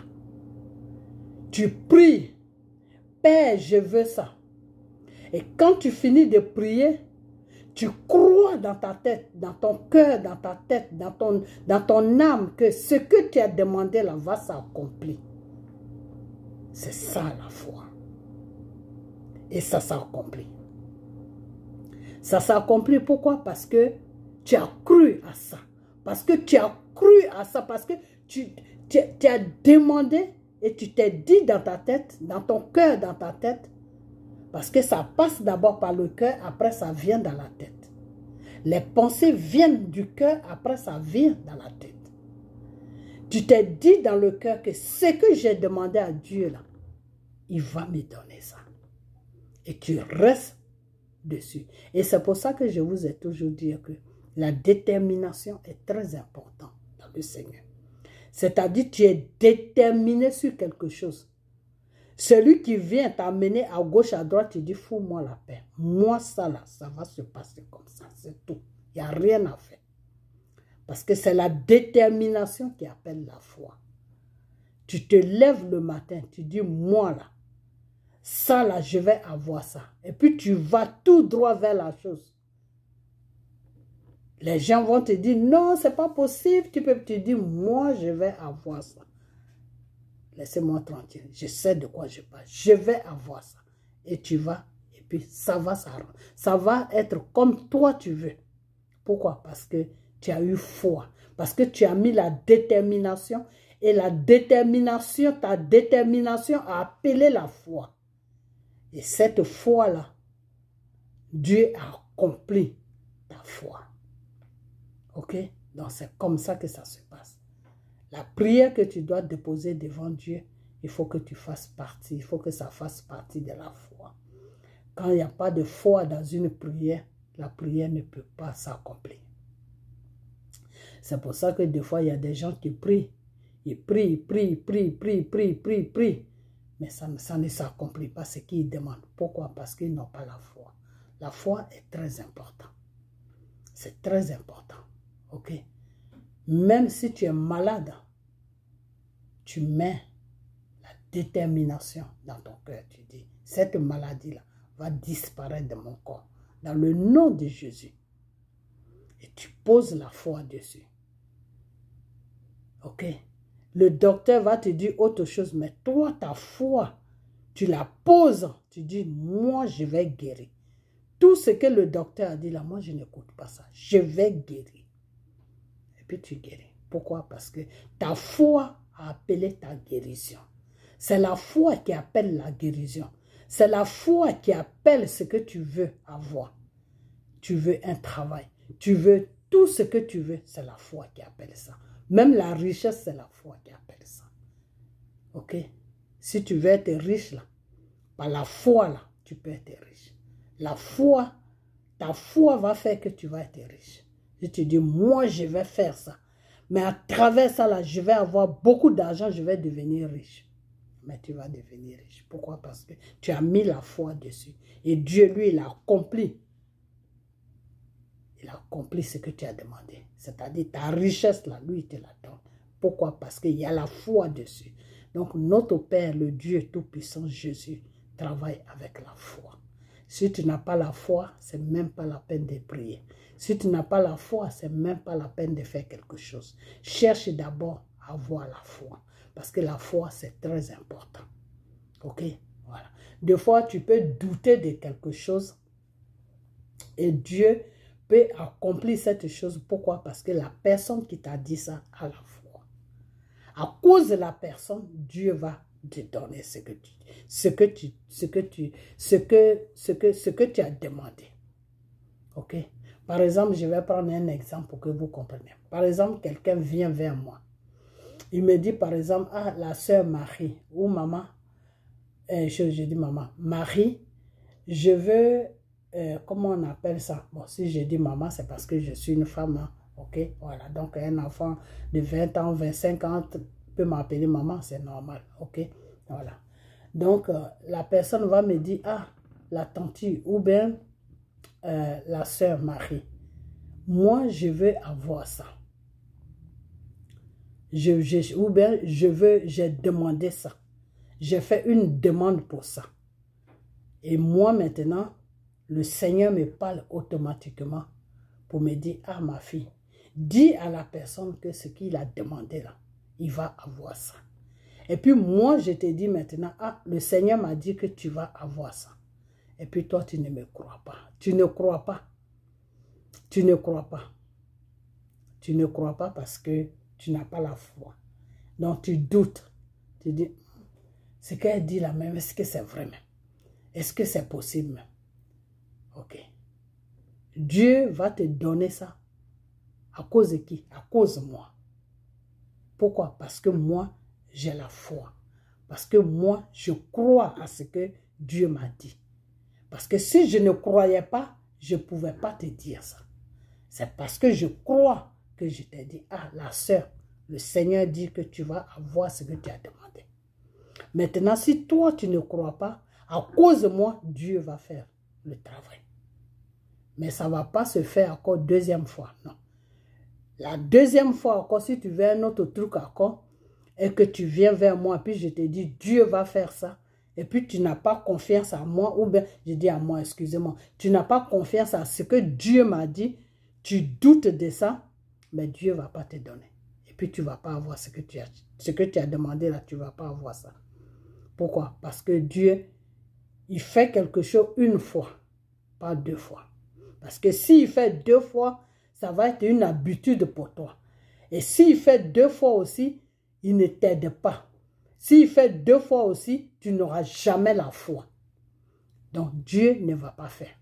Tu pries, Père, je veux ça. Et quand tu finis de prier, tu crois dans ta tête, dans ton cœur, dans ta tête, dans ton âme, que ce que tu as demandé là va s'accomplir. C'est ça la foi. Et ça s'accomplit. Ça s'accomplit pourquoi? Parce que tu as cru à ça. Parce que tu as cru à ça. Parce que tu as demandé et tu t'es dit dans ta tête, dans ton cœur, dans ta tête, parce que ça passe d'abord par le cœur, après ça vient dans la tête. Les pensées viennent du cœur, après ça vient dans la tête. Tu t'es dit dans le cœur que ce que j'ai demandé à Dieu là, il va me donner ça. Et tu restes dessus. Et c'est pour ça que je vous ai toujours dit que la détermination est très importante dans le Seigneur. C'est-à-dire tu es déterminé sur quelque chose. Celui qui vient t'amener à gauche, à droite, tu dis, fous-moi la paix. Moi, ça là, ça va se passer comme ça, c'est tout. Il n'y a rien à faire. Parce que c'est la détermination qui appelle la foi. Tu te lèves le matin, tu dis, moi là, ça là, je vais avoir ça. Et puis tu vas tout droit vers la chose. Les gens vont te dire, non, c'est pas possible. Tu peux te dire, moi, je vais avoir ça. Laissez-moi tranquille. Je sais de quoi je parle. Je vais avoir ça. Et tu vas. Et puis, ça va être comme toi tu veux. Pourquoi? Parce que tu as eu foi. Parce que tu as mis la détermination. Et la détermination, ta détermination a appelé la foi. Et cette foi-là, Dieu a accompli ta foi. Ok? Donc, c'est comme ça que ça se passe. La prière que tu dois déposer devant Dieu, il faut que tu fasses partie, il faut que ça fasse partie de la foi. Quand il n'y a pas de foi dans une prière, la prière ne peut pas s'accomplir. C'est pour ça que des fois, il y a des gens qui prient. Ils prient, mais ça ne s'accomplit pas ce qu'ils demandent. Pourquoi? Parce qu'ils n'ont pas la foi. La foi est très importante. C'est très important. Ok? Même si tu es malade, tu mets la détermination dans ton cœur. Tu dis, cette maladie-là va disparaître de mon corps. Dans le nom de Jésus. Et tu poses la foi dessus. Ok? Le docteur va te dire autre chose, mais toi, ta foi tu la poses, tu dis, moi, je vais guérir. Tout ce que le docteur a dit là, moi, je n'écoute pas ça. Je vais guérir. Et puis, tu guéris. Pourquoi? Parce que ta foi a appelé ta guérison. C'est la foi qui appelle la guérison. C'est la foi qui appelle ce que tu veux avoir. Tu veux un travail. Tu veux tout ce que tu veux. C'est la foi qui appelle ça. Même la richesse, c'est la foi qui appelle ça. Ok? Si tu veux être riche, là, par la foi, là, tu peux être riche. La foi, ta foi va faire que tu vas être riche. Si tu dis, moi, je vais faire ça. Mais à travers ça, là, je vais avoir beaucoup d'argent, je vais devenir riche. Mais tu vas devenir riche. Pourquoi? Parce que tu as mis la foi dessus. Et Dieu, lui, il a accompli. Il a accompli ce que tu as demandé. C'est-à-dire, ta richesse, là, lui, il te la donne. Pourquoi? Parce qu'il y a la foi dessus. Donc, notre Père, le Dieu Tout-Puissant, Jésus, travaille avec la foi. Si tu n'as pas la foi, c'est même pas la peine de prier. Si tu n'as pas la foi, c'est même pas la peine de faire quelque chose. Cherche d'abord à avoir la foi. Parce que la foi, c'est très important. Ok? Voilà. Des fois, tu peux douter de quelque chose et Dieu peut accomplir cette chose. Pourquoi? Parce que la personne qui t'a dit ça a la foi. À cause de la personne, Dieu va te donner ce que tu as demandé. Ok? Par exemple, je vais prendre un exemple pour que vous compreniez. Par exemple, quelqu'un vient vers moi. Il me dit par exemple, ah, la sœur Marie, ou maman, je dis maman, Marie, je veux, comment on appelle ça? Bon, si je dis maman, c'est parce que je suis une femme, hein, ok? Voilà, donc un enfant de 20 ans, 25 ans peut m'appeler maman, c'est normal, ok? Voilà. Donc, la personne va me dire, ah, la tante, ou bien la sœur Marie, moi, je veux avoir ça. Ou bien, j'ai demandé ça. J'ai fait une demande pour ça. Et moi, maintenant, le Seigneur me parle automatiquement pour me dire, ah, ma fille, dis à la personne que ce qu'il a demandé là, il va avoir ça. Et puis, moi, je te dis maintenant, ah, le Seigneur m'a dit que tu vas avoir ça. Et puis, toi, tu ne me crois pas. Tu ne crois pas. Tu ne crois pas. Tu ne crois pas parce que tu n'as pas la foi. Donc, tu doutes. Tu dis, ce qu'elle dit là même, est-ce que c'est vrai même? Est-ce que c'est possible même? Ok. Dieu va te donner ça. À cause de qui? À cause de moi. Pourquoi? Parce que moi, j'ai la foi. Parce que moi, je crois à ce que Dieu m'a dit. Parce que si je ne croyais pas, je ne pouvais pas te dire ça. C'est parce que je crois que je t'ai dit, ah, la sœur, le Seigneur dit que tu vas avoir ce que tu as demandé. Maintenant, si toi, tu ne crois pas, à cause de moi, Dieu va faire le travail. Mais ça ne va pas se faire encore deuxième fois, non. La deuxième fois encore, si tu veux un autre truc encore, et que tu viens vers moi, puis je te dis, Dieu va faire ça, et puis tu n'as pas confiance à moi, ou bien, je dis à moi, excusez-moi, tu n'as pas confiance à ce que Dieu m'a dit, tu doutes de ça, mais Dieu ne va pas te donner. Et puis tu ne vas pas avoir ce que tu as demandé là, tu ne vas pas avoir ça. Pourquoi? Parce que Dieu, il fait quelque chose une fois, pas deux fois. Parce que s'il fait deux fois, ça va être une habitude pour toi. Et s'il fait deux fois aussi, il ne t'aide pas. S'il fait deux fois aussi, tu n'auras jamais la foi. Donc Dieu ne va pas faire.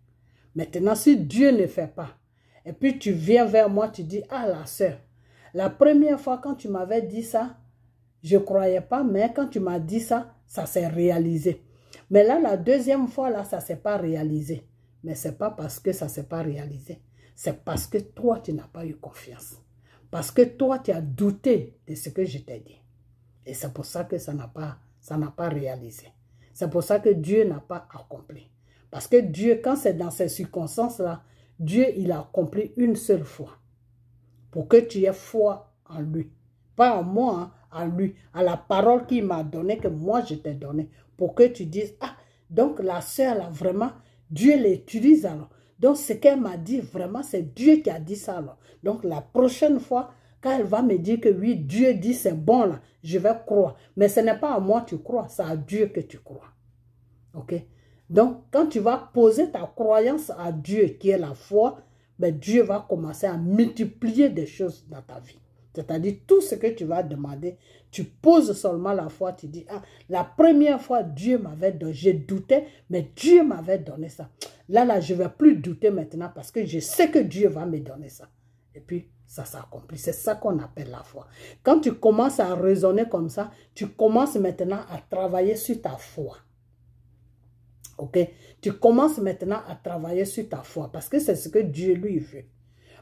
Maintenant, si Dieu ne fait pas, et puis tu viens vers moi, tu dis, ah la sœur, la première fois quand tu m'avais dit ça, je ne croyais pas, mais quand tu m'as dit ça, ça s'est réalisé. Mais là, la deuxième fois, là, ça ne s'est pas réalisé. Mais ce n'est pas parce que ça ne s'est pas réalisé. C'est parce que toi, tu n'as pas eu confiance. Parce que toi, tu as douté de ce que je t'ai dit. Et c'est pour ça que ça n'a pas réalisé. C'est pour ça que Dieu n'a pas accompli. Parce que Dieu, quand c'est dans ces circonstances-là, Dieu, il a accompli une seule fois. Pour que tu aies foi en lui. Pas en moi, hein, en lui. À la parole qu'il m'a donnée, que moi je t'ai donnée. Pour que tu dises, ah, donc la sœur, là, vraiment, Dieu l'utilise alors. Donc ce qu'elle m'a dit, vraiment, c'est Dieu qui a dit ça alors. Donc la prochaine fois, quand elle va me dire que oui, Dieu dit c'est bon là, je vais croire. Mais ce n'est pas à moi que tu crois, c'est à Dieu que tu crois. Ok? Donc, quand tu vas poser ta croyance à Dieu, qui est la foi, ben Dieu va commencer à multiplier des choses dans ta vie. C'est-à-dire, tout ce que tu vas demander, tu poses seulement la foi, tu dis, ah, la première fois, Dieu m'avait donné, j'ai douté, mais Dieu m'avait donné ça. Là, je ne vais plus douter maintenant parce que je sais que Dieu va me donner ça. Et puis, ça s'accomplit. C'est ça qu'on appelle la foi. Quand tu commences à raisonner comme ça, tu commences maintenant à travailler sur ta foi. Ok? Tu commences maintenant à travailler sur ta foi parce que c'est ce que Dieu lui veut.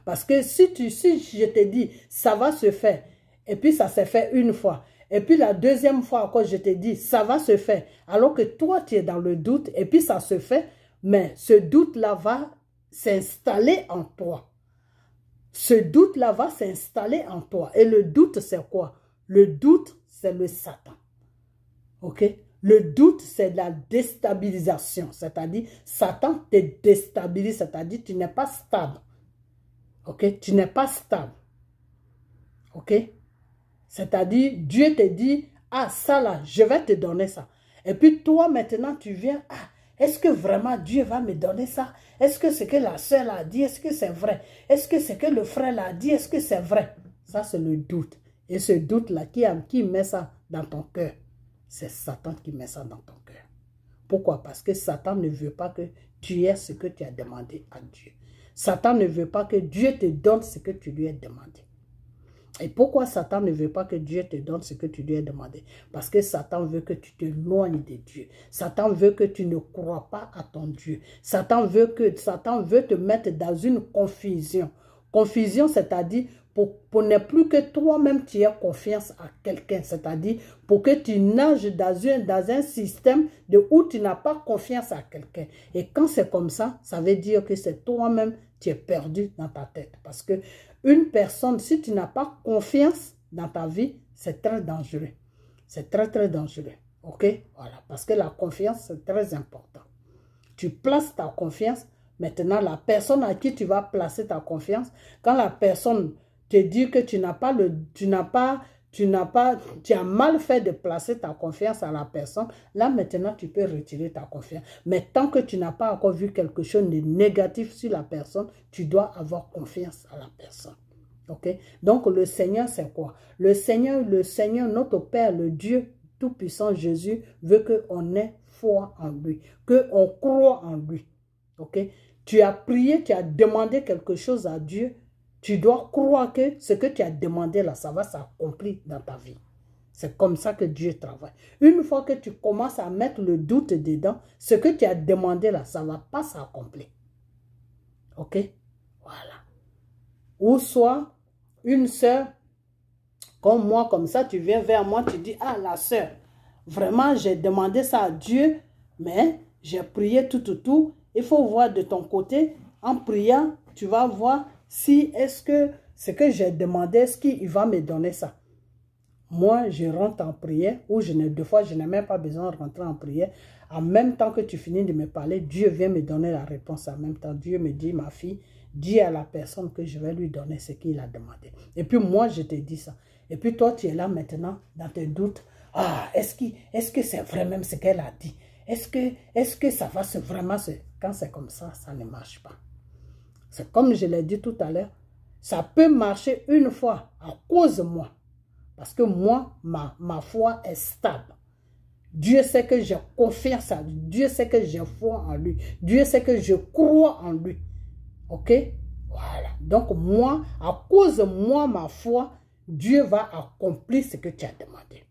Parce que si je te dis, ça va se faire, et puis ça s'est fait une fois, et puis la deuxième fois encore, je te dis, ça va se faire, alors que toi, tu es dans le doute, et puis ça se fait, mais ce doute-là va s'installer en toi. Ce doute-là va s'installer en toi. Et le doute, c'est quoi? Le doute, c'est le Satan. Ok? Le doute, c'est la déstabilisation. C'est-à-dire, Satan te déstabilise, c'est-à-dire, tu n'es pas stable. Ok? Tu n'es pas stable. Ok? C'est-à-dire, Dieu te dit, ah, ça là, je vais te donner ça. Et puis toi, maintenant, tu viens, ah, est-ce que vraiment Dieu va me donner ça? Est-ce que ce que la sœur a dit, est-ce que c'est vrai? Est-ce que ce que le frère a dit, est-ce que c'est vrai? Ça, c'est le doute. Et ce doute-là, qui met ça dans ton cœur? C'est Satan qui met ça dans ton cœur. Pourquoi? Parce que Satan ne veut pas que tu aies ce que tu as demandé à Dieu. Satan ne veut pas que Dieu te donne ce que tu lui as demandé. Et pourquoi Satan ne veut pas que Dieu te donne ce que tu lui as demandé? Parce que Satan veut que tu t'éloignes de Dieu. Satan veut que tu ne crois pas à ton Dieu. Satan veut te mettre dans une confusion. Confusion, c'est-à-dire pour ne plus que toi-même tu aies confiance à quelqu'un. C'est-à-dire pour que tu nages dans un système où tu n'as pas confiance à quelqu'un. Et quand c'est comme ça veut dire que c'est toi-même tu es perdu dans ta tête. Parce que une personne, si tu n'as pas confiance dans ta vie, c'est très dangereux. C'est très, très dangereux. Ok? Voilà. Parce que la confiance, c'est très important. Tu places ta confiance. Maintenant, la personne à qui tu vas placer ta confiance, quand la personne te dit que tu as mal fait de placer ta confiance à la personne, là maintenant tu peux retirer ta confiance. Mais tant que tu n'as pas encore vu quelque chose de négatif sur la personne, tu dois avoir confiance à la personne. Ok? Donc le Seigneur, c'est quoi? Le Seigneur, notre Père, le Dieu Tout-Puissant Jésus, veut qu'on ait foi en lui, qu'on croit en lui. Ok? Tu as prié, tu as demandé quelque chose à Dieu. Tu dois croire que ce que tu as demandé là, ça va s'accomplir dans ta vie. C'est comme ça que Dieu travaille. Une fois que tu commences à mettre le doute dedans, ce que tu as demandé là, ça ne va pas s'accomplir. Ok? Voilà. Ou soit, une sœur, comme moi, comme ça, tu viens vers moi, tu dis, ah, la sœur, vraiment, j'ai demandé ça à Dieu, mais j'ai prié tout. Il faut voir de ton côté, en priant, tu vas voir si est-ce que ce que j'ai demandé, est-ce qu'il va me donner ça? Moi, je rentre en prière, ou des fois, je n'ai même pas besoin de rentrer en prière. En même temps que tu finis de me parler, Dieu vient me donner la réponse en même temps. Dieu me dit, ma fille, dis à la personne que je vais lui donner ce qu'il a demandé. Et puis moi, je te dis ça. Et puis toi, tu es là maintenant, dans tes doutes. Ah, est-ce que c'est vrai même ce qu'elle a dit? Est-ce que ça va vraiment se... Quand c'est comme ça, ça ne marche pas. C'est comme je l'ai dit tout à l'heure, ça peut marcher une fois à cause de moi. Parce que moi, ma foi est stable. Dieu sait que j'ai confiance en lui. Dieu sait que j'ai foi en lui. Dieu sait que je crois en lui. Ok? Voilà. Donc moi, à cause de moi, ma foi, Dieu va accomplir ce que tu as demandé.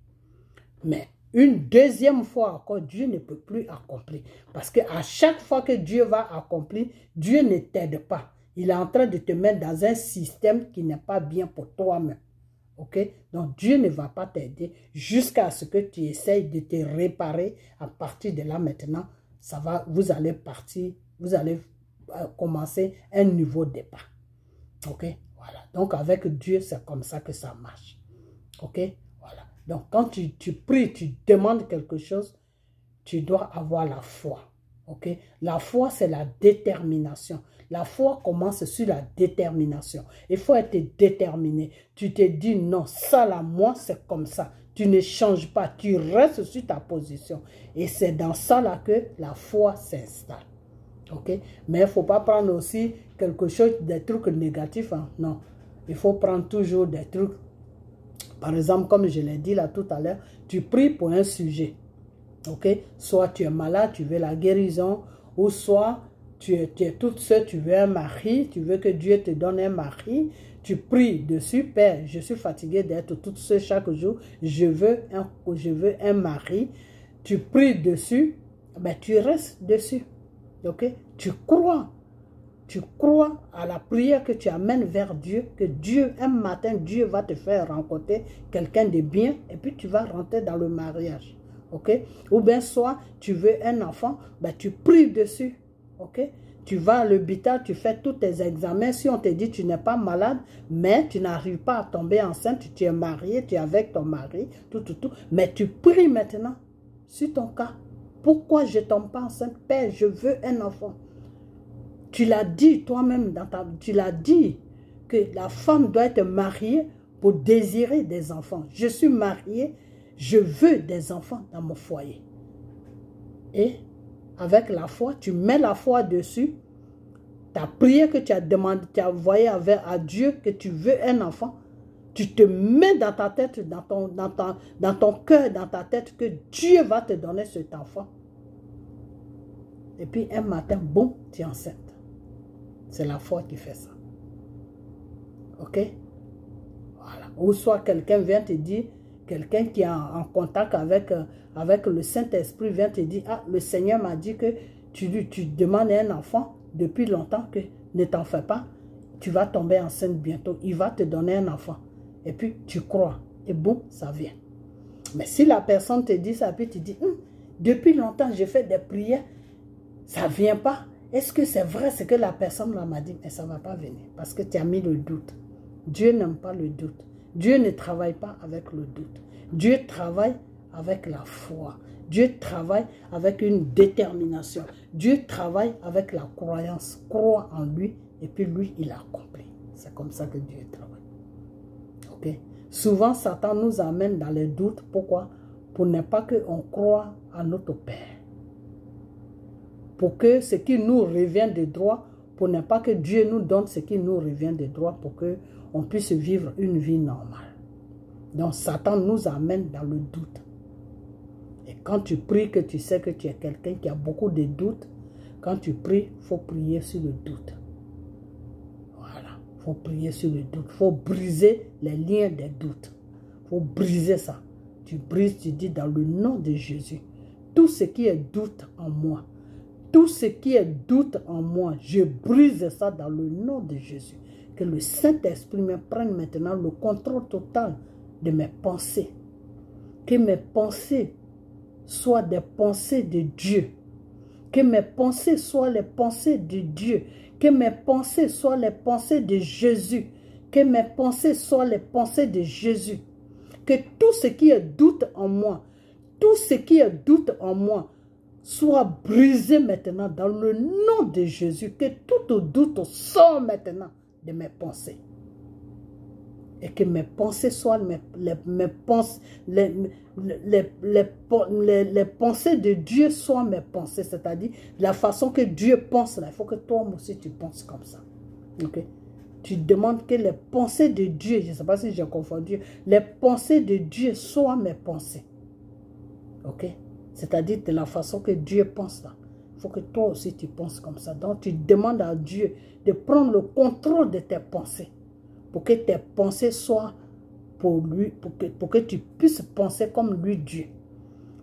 Mais une deuxième fois encore, Dieu ne peut plus accomplir. Parce qu'à chaque fois que Dieu va accomplir, Dieu ne t'aide pas. Il est en train de te mettre dans un système qui n'est pas bien pour toi-même. Ok? Donc Dieu ne va pas t'aider jusqu'à ce que tu essayes de te réparer. À partir de là maintenant, vous allez partir, vous allez commencer un nouveau départ. Ok? Voilà. Donc avec Dieu, c'est comme ça que ça marche. Ok? Voilà. Donc quand tu pries, tu demandes quelque chose, tu dois avoir la foi. Ok? La foi, c'est la détermination. La foi commence sur la détermination. Il faut être déterminé. Tu te dis non, ça là, moi, c'est comme ça. Tu ne changes pas, tu restes sur ta position. Et c'est dans ça là que la foi s'installe. Ok? Mais il ne faut pas prendre aussi quelque chose, des trucs négatifs. Hein? Non. Il faut prendre toujours des trucs. Par exemple, comme je l'ai dit là tout à l'heure, tu pries pour un sujet. Ok? Soit tu es malade, tu veux la guérison, ou soit tu es toute seule, tu veux un mari, tu veux que Dieu te donne un mari. Tu pries dessus, Père, je suis fatiguée d'être toute seule chaque jour, je veux un mari. Tu pries dessus, ben tu restes dessus. Ok? Tu crois à la prière que tu amènes vers Dieu, que Dieu, un matin, Dieu va te faire rencontrer quelqu'un de bien, et puis tu vas rentrer dans le mariage. Ok? Ou bien soit tu veux un enfant, ben tu pries dessus. Ok? Tu vas à l'hôpital, tu fais tous tes examens. Si on te dit tu n'es pas malade, mais tu n'arrives pas à tomber enceinte, tu es marié, tu es avec ton mari, tout. Mais tu pries maintenant sur ton cas. Pourquoi je ne tombe pas enceinte? Père, je veux un enfant. Tu l'as dit toi-même, tu l'as dit que la femme doit être mariée pour désirer des enfants. Je suis mariée, je veux des enfants dans mon foyer. Et avec la foi, tu mets la foi dessus. Ta prière que tu as demandé, tu as envoyé à Dieu que tu veux un enfant. Tu te mets dans ta tête, dans ton cœur, dans ta tête que Dieu va te donner cet enfant. Et puis un matin, boum, tu es enceinte. C'est la foi qui fait ça. Ok? Voilà. Ou soit quelqu'un vient te dire, quelqu'un qui est en contact avec le Saint-Esprit vient te dire, ah, le Seigneur m'a dit que tu demandes un enfant depuis longtemps, que ne t'en fais pas, tu vas tomber enceinte bientôt, il va te donner un enfant. Et puis tu crois, et boum, ça vient. Mais si la personne te dit ça, puis tu dis, depuis longtemps j'ai fait des prières, ça ne vient pas. Est-ce que c'est vrai ce que la personne m'a dit? Mais ça ne va pas venir, parce que tu as mis le doute. Dieu n'aime pas le doute. Dieu ne travaille pas avec le doute. Dieu travaille avec la foi. Dieu travaille avec une détermination. Dieu travaille avec la croyance. Crois en lui et puis lui, il accomplit. C'est comme ça que Dieu travaille. Ok? Souvent, Satan nous amène dans les doutes. Pourquoi? Pour ne pas qu'on croie à notre Père. Pour que ce qui nous revient de droit, pour ne pas que Dieu nous donne ce qui nous revient de droit, pour qu'on puisse vivre une vie normale. Donc Satan nous amène dans le doute. Et quand tu pries, que tu sais que tu es quelqu'un qui a beaucoup de doutes, quand tu pries, il faut prier sur le doute. Voilà, il faut prier sur le doute. Il faut briser les liens des doutes. Il faut briser ça. Tu brises, tu dis dans le nom de Jésus, tout ce qui est doute en moi, tout ce qui est doute en moi, je brise ça dans le nom de Jésus. Que le Saint-Esprit me prenne maintenant le contrôle total de mes pensées. Que mes pensées soient des pensées de Dieu. Que mes pensées soient les pensées de Dieu. Que mes pensées soient les pensées de Jésus. Que mes pensées soient les pensées de Jésus. Que tout ce qui est doute en moi, tout ce qui est doute en moi, soit brisé maintenant dans le nom de Jésus. Que tout doute sort maintenant de mes pensées. Et que mes pensées soient les pensées de Dieu soient mes pensées. C'est-à-dire la façon que Dieu pense là. Il faut que toi aussi tu penses comme ça. Ok? Tu demandes que les pensées de Dieu, je ne sais pas si j'ai confondu, les pensées de Dieu soient mes pensées. Ok? C'est-à-dire de la façon que Dieu pense là. Il faut que toi aussi tu penses comme ça. Donc tu demandes à Dieu de prendre le contrôle de tes pensées. Pour que tes pensées soient pour lui, pour que tu puisses penser comme lui, Dieu.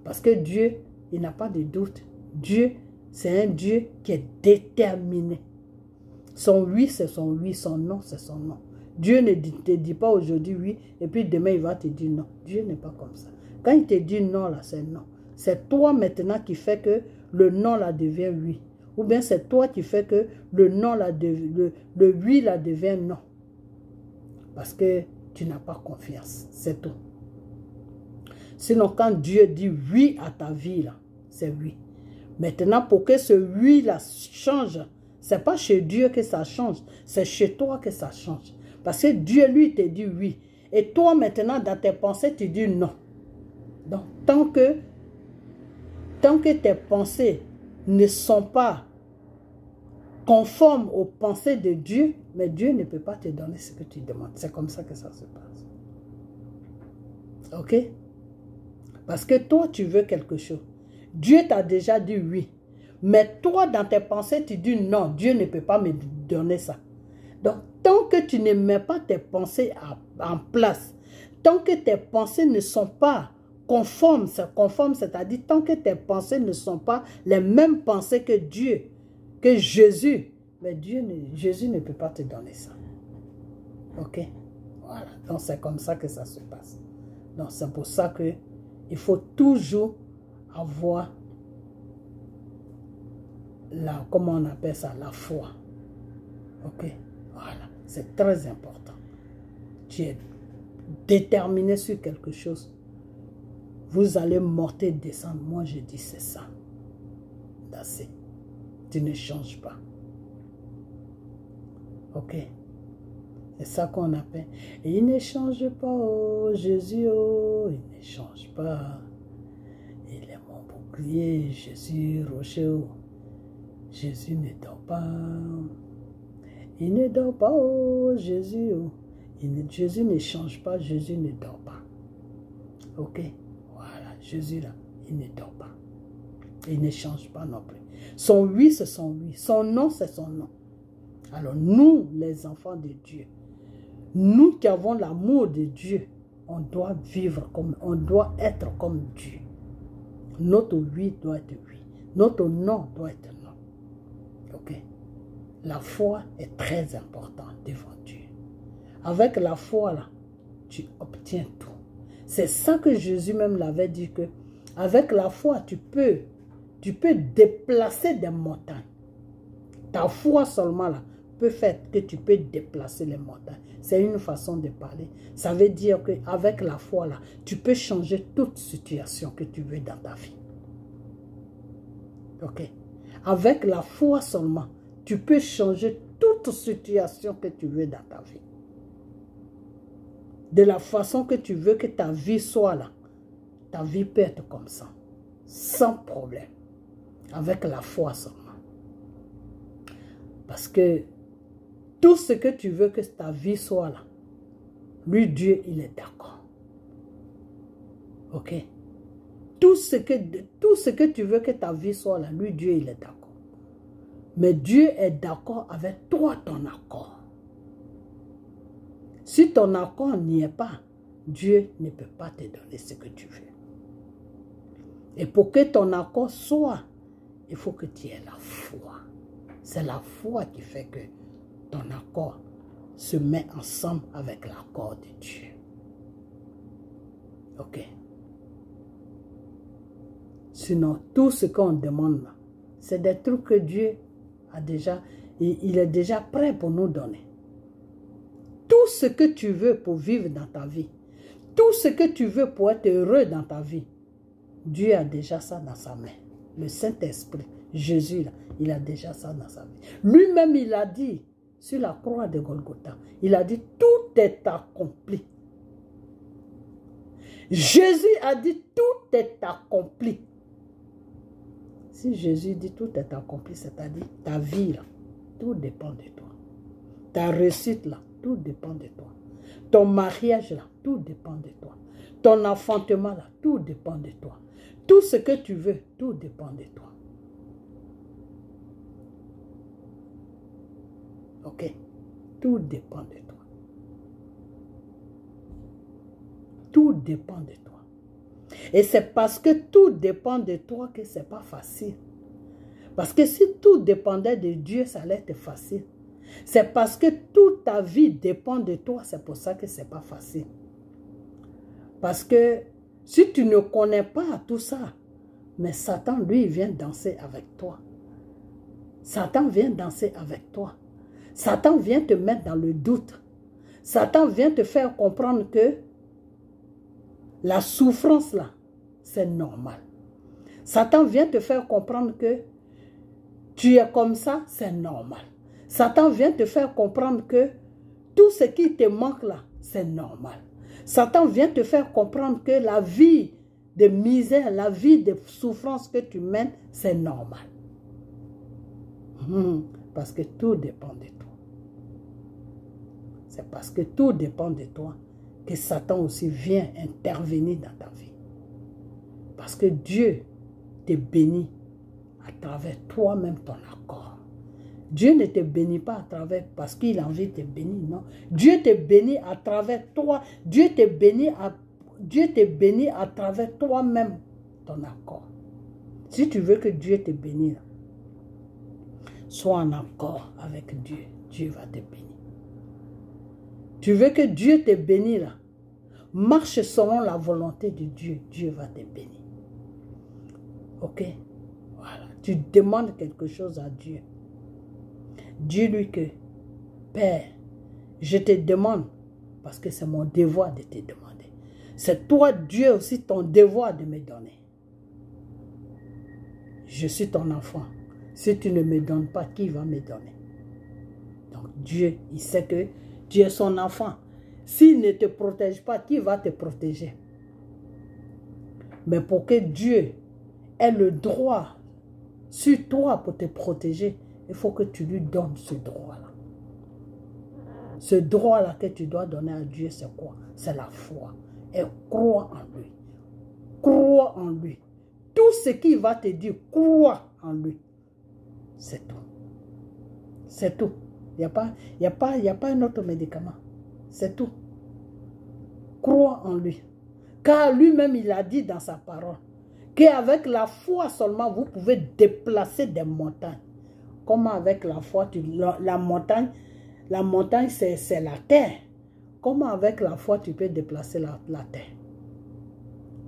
Parce que Dieu, il n'a pas de doute. Dieu, c'est un Dieu qui est déterminé. Son oui, c'est son oui. Son non, c'est son non. Dieu ne te dit pas aujourd'hui oui, et puis demain, il va te dire non. Dieu n'est pas comme ça. Quand il te dit non, là, c'est non. C'est toi maintenant qui fait que le non, là, devient oui. Ou bien c'est toi qui fait que le non, là, le oui, là, devient non. Parce que tu n'as pas confiance. C'est tout. Sinon, quand Dieu dit oui à ta vie, là, c'est oui. Maintenant, pour que ce oui-là change, ce n'est pas chez Dieu que ça change, c'est chez toi que ça change. Parce que Dieu, lui, te dit oui. Et toi, maintenant, dans tes pensées, tu dis non. tant que tes pensées ne sont pas conformes aux pensées de Dieu, mais Dieu ne peut pas te donner ce que tu demandes. C'est comme ça que ça se passe. Ok? Parce que toi, tu veux quelque chose. Dieu t'a déjà dit oui. Mais toi, dans tes pensées, tu dis non, Dieu ne peut pas me donner ça. Donc, tant que tu ne mets pas tes pensées en place, tant que tes pensées ne sont pas conformes, c'est-à-dire tant que tes pensées ne sont pas les mêmes pensées que Dieu, que Jésus, mais Jésus ne peut pas te donner ça. Ok? Voilà. Donc, c'est comme ça que ça se passe. Donc, c'est pour ça que il faut toujours avoir comment on appelle ça, la foi. Ok? Voilà. C'est très important. Tu es déterminé sur quelque chose. Vous allez monter, descendre. Moi, je dis c'est ça. Assez. Tu ne changes pas. Ok? C'est ça qu'on appelle. Et il ne change pas, oh Jésus, oh, il ne change pas. Il est mon bouclier, Jésus, rocher, oh. Jésus ne dort pas. Il ne dort pas, oh Jésus, oh. Jésus ne change pas, Jésus ne dort pas. Ok? Voilà, Jésus là, il ne dort pas. Il ne change pas non plus. Son oui, c'est son oui. Son non, c'est son non. Alors nous, les enfants de Dieu, nous qui avons l'amour de Dieu, on doit vivre comme, on doit être comme Dieu. Notre oui doit être oui. Notre non doit être non. Ok? La foi est très importante devant Dieu. Avec la foi, là, tu obtiens tout. C'est ça que Jésus même l'avait dit que avec la foi, tu peux déplacer des montagnes. Ta foi seulement là peut faire que tu peux déplacer les montagnes. C'est une façon de parler. Ça veut dire qu'avec la foi là, tu peux changer toute situation que tu veux dans ta vie. Ok? Avec la foi seulement, tu peux changer toute situation que tu veux dans ta vie. De la façon que tu veux que ta vie soit là, ta vie peut être comme ça, sans problème, avec la foi seulement. Parce que tout ce que tu veux que ta vie soit là, lui, Dieu, il est d'accord. Ok? Tout ce que tu veux que ta vie soit là, lui, Dieu, il est d'accord. Mais Dieu est d'accord avec toi, ton accord. Si ton accord n'y est pas, Dieu ne peut pas te donner ce que tu veux. Et pour que ton accord soit, il faut que tu aies la foi. C'est la foi qui fait que ton accord se met ensemble avec l'accord de Dieu. Ok? Sinon, tout ce qu'on demande là, c'est des trucs que Dieu a déjà, il est déjà prêt pour nous donner. Tout ce que tu veux pour vivre dans ta vie, tout ce que tu veux pour être heureux dans ta vie, Dieu a déjà ça dans sa main. Le Saint-Esprit, Jésus, là, il a déjà ça dans sa vie. Lui-même, il a dit, sur la croix de Golgotha, il a dit, tout est accompli. Jésus a dit, tout est accompli. Si Jésus dit, tout est accompli, c'est-à-dire ta vie, là, tout dépend de toi. Ta réussite, là, tout dépend de toi. Ton mariage, là, tout dépend de toi. Ton enfantement, là, tout dépend de toi. Tout ce que tu veux, tout dépend de toi. Ok? Tout dépend de toi. Tout dépend de toi. Et c'est parce que tout dépend de toi que ce n'est pas facile. Parce que si tout dépendait de Dieu, ça allait être facile. C'est parce que toute ta vie dépend de toi, c'est pour ça que ce n'est pas facile. Parce que si tu ne connais pas tout ça, mais Satan, lui, il vient danser avec toi. Satan vient danser avec toi. Satan vient te mettre dans le doute. Satan vient te faire comprendre que la souffrance là, c'est normal. Satan vient te faire comprendre que tu es comme ça, c'est normal. Satan vient te faire comprendre que tout ce qui te manque là, c'est normal. Satan vient te faire comprendre que la vie de misère, la vie de souffrance que tu mènes, c'est normal. Parce que tout dépend de toi. C'est parce que tout dépend de toi que Satan aussi vient intervenir dans ta vie. Parce que Dieu te bénit à travers toi-même ton accord. Dieu ne te bénit pas à travers parce qu'il a envie de te bénir, non. Dieu te bénit à travers toi. Dieu te bénit à travers toi-même ton accord. Si tu veux que Dieu te bénisse, sois en accord avec Dieu. Dieu va te bénir. Tu veux que Dieu te bénisse là, marche selon la volonté de Dieu. Dieu va te bénir. Ok? Voilà. Tu demandes quelque chose à Dieu. Dis-lui que, Père, je te demande, parce que c'est mon devoir de te demander. C'est toi, Dieu, aussi ton devoir de me donner. Je suis ton enfant. Si tu ne me donnes pas, qui va me donner? Donc Dieu, il sait que tu es son enfant. S'il ne te protège pas, qui va te protéger? Mais pour que Dieu ait le droit sur toi pour te protéger, il faut que tu lui donnes ce droit-là. Ce droit-là que tu dois donner à Dieu, c'est quoi? C'est la foi. Et crois en lui. Crois en lui. Tout ce qu'il va te dire, crois en lui. C'est tout. C'est tout. Il n'y a pas un autre médicament. C'est tout. Crois en lui. Car lui-même, il a dit dans sa parole qu'avec la foi seulement, vous pouvez déplacer des montagnes. Comment avec la foi, la montagne, c'est la terre. Comment avec la foi, tu peux déplacer la terre?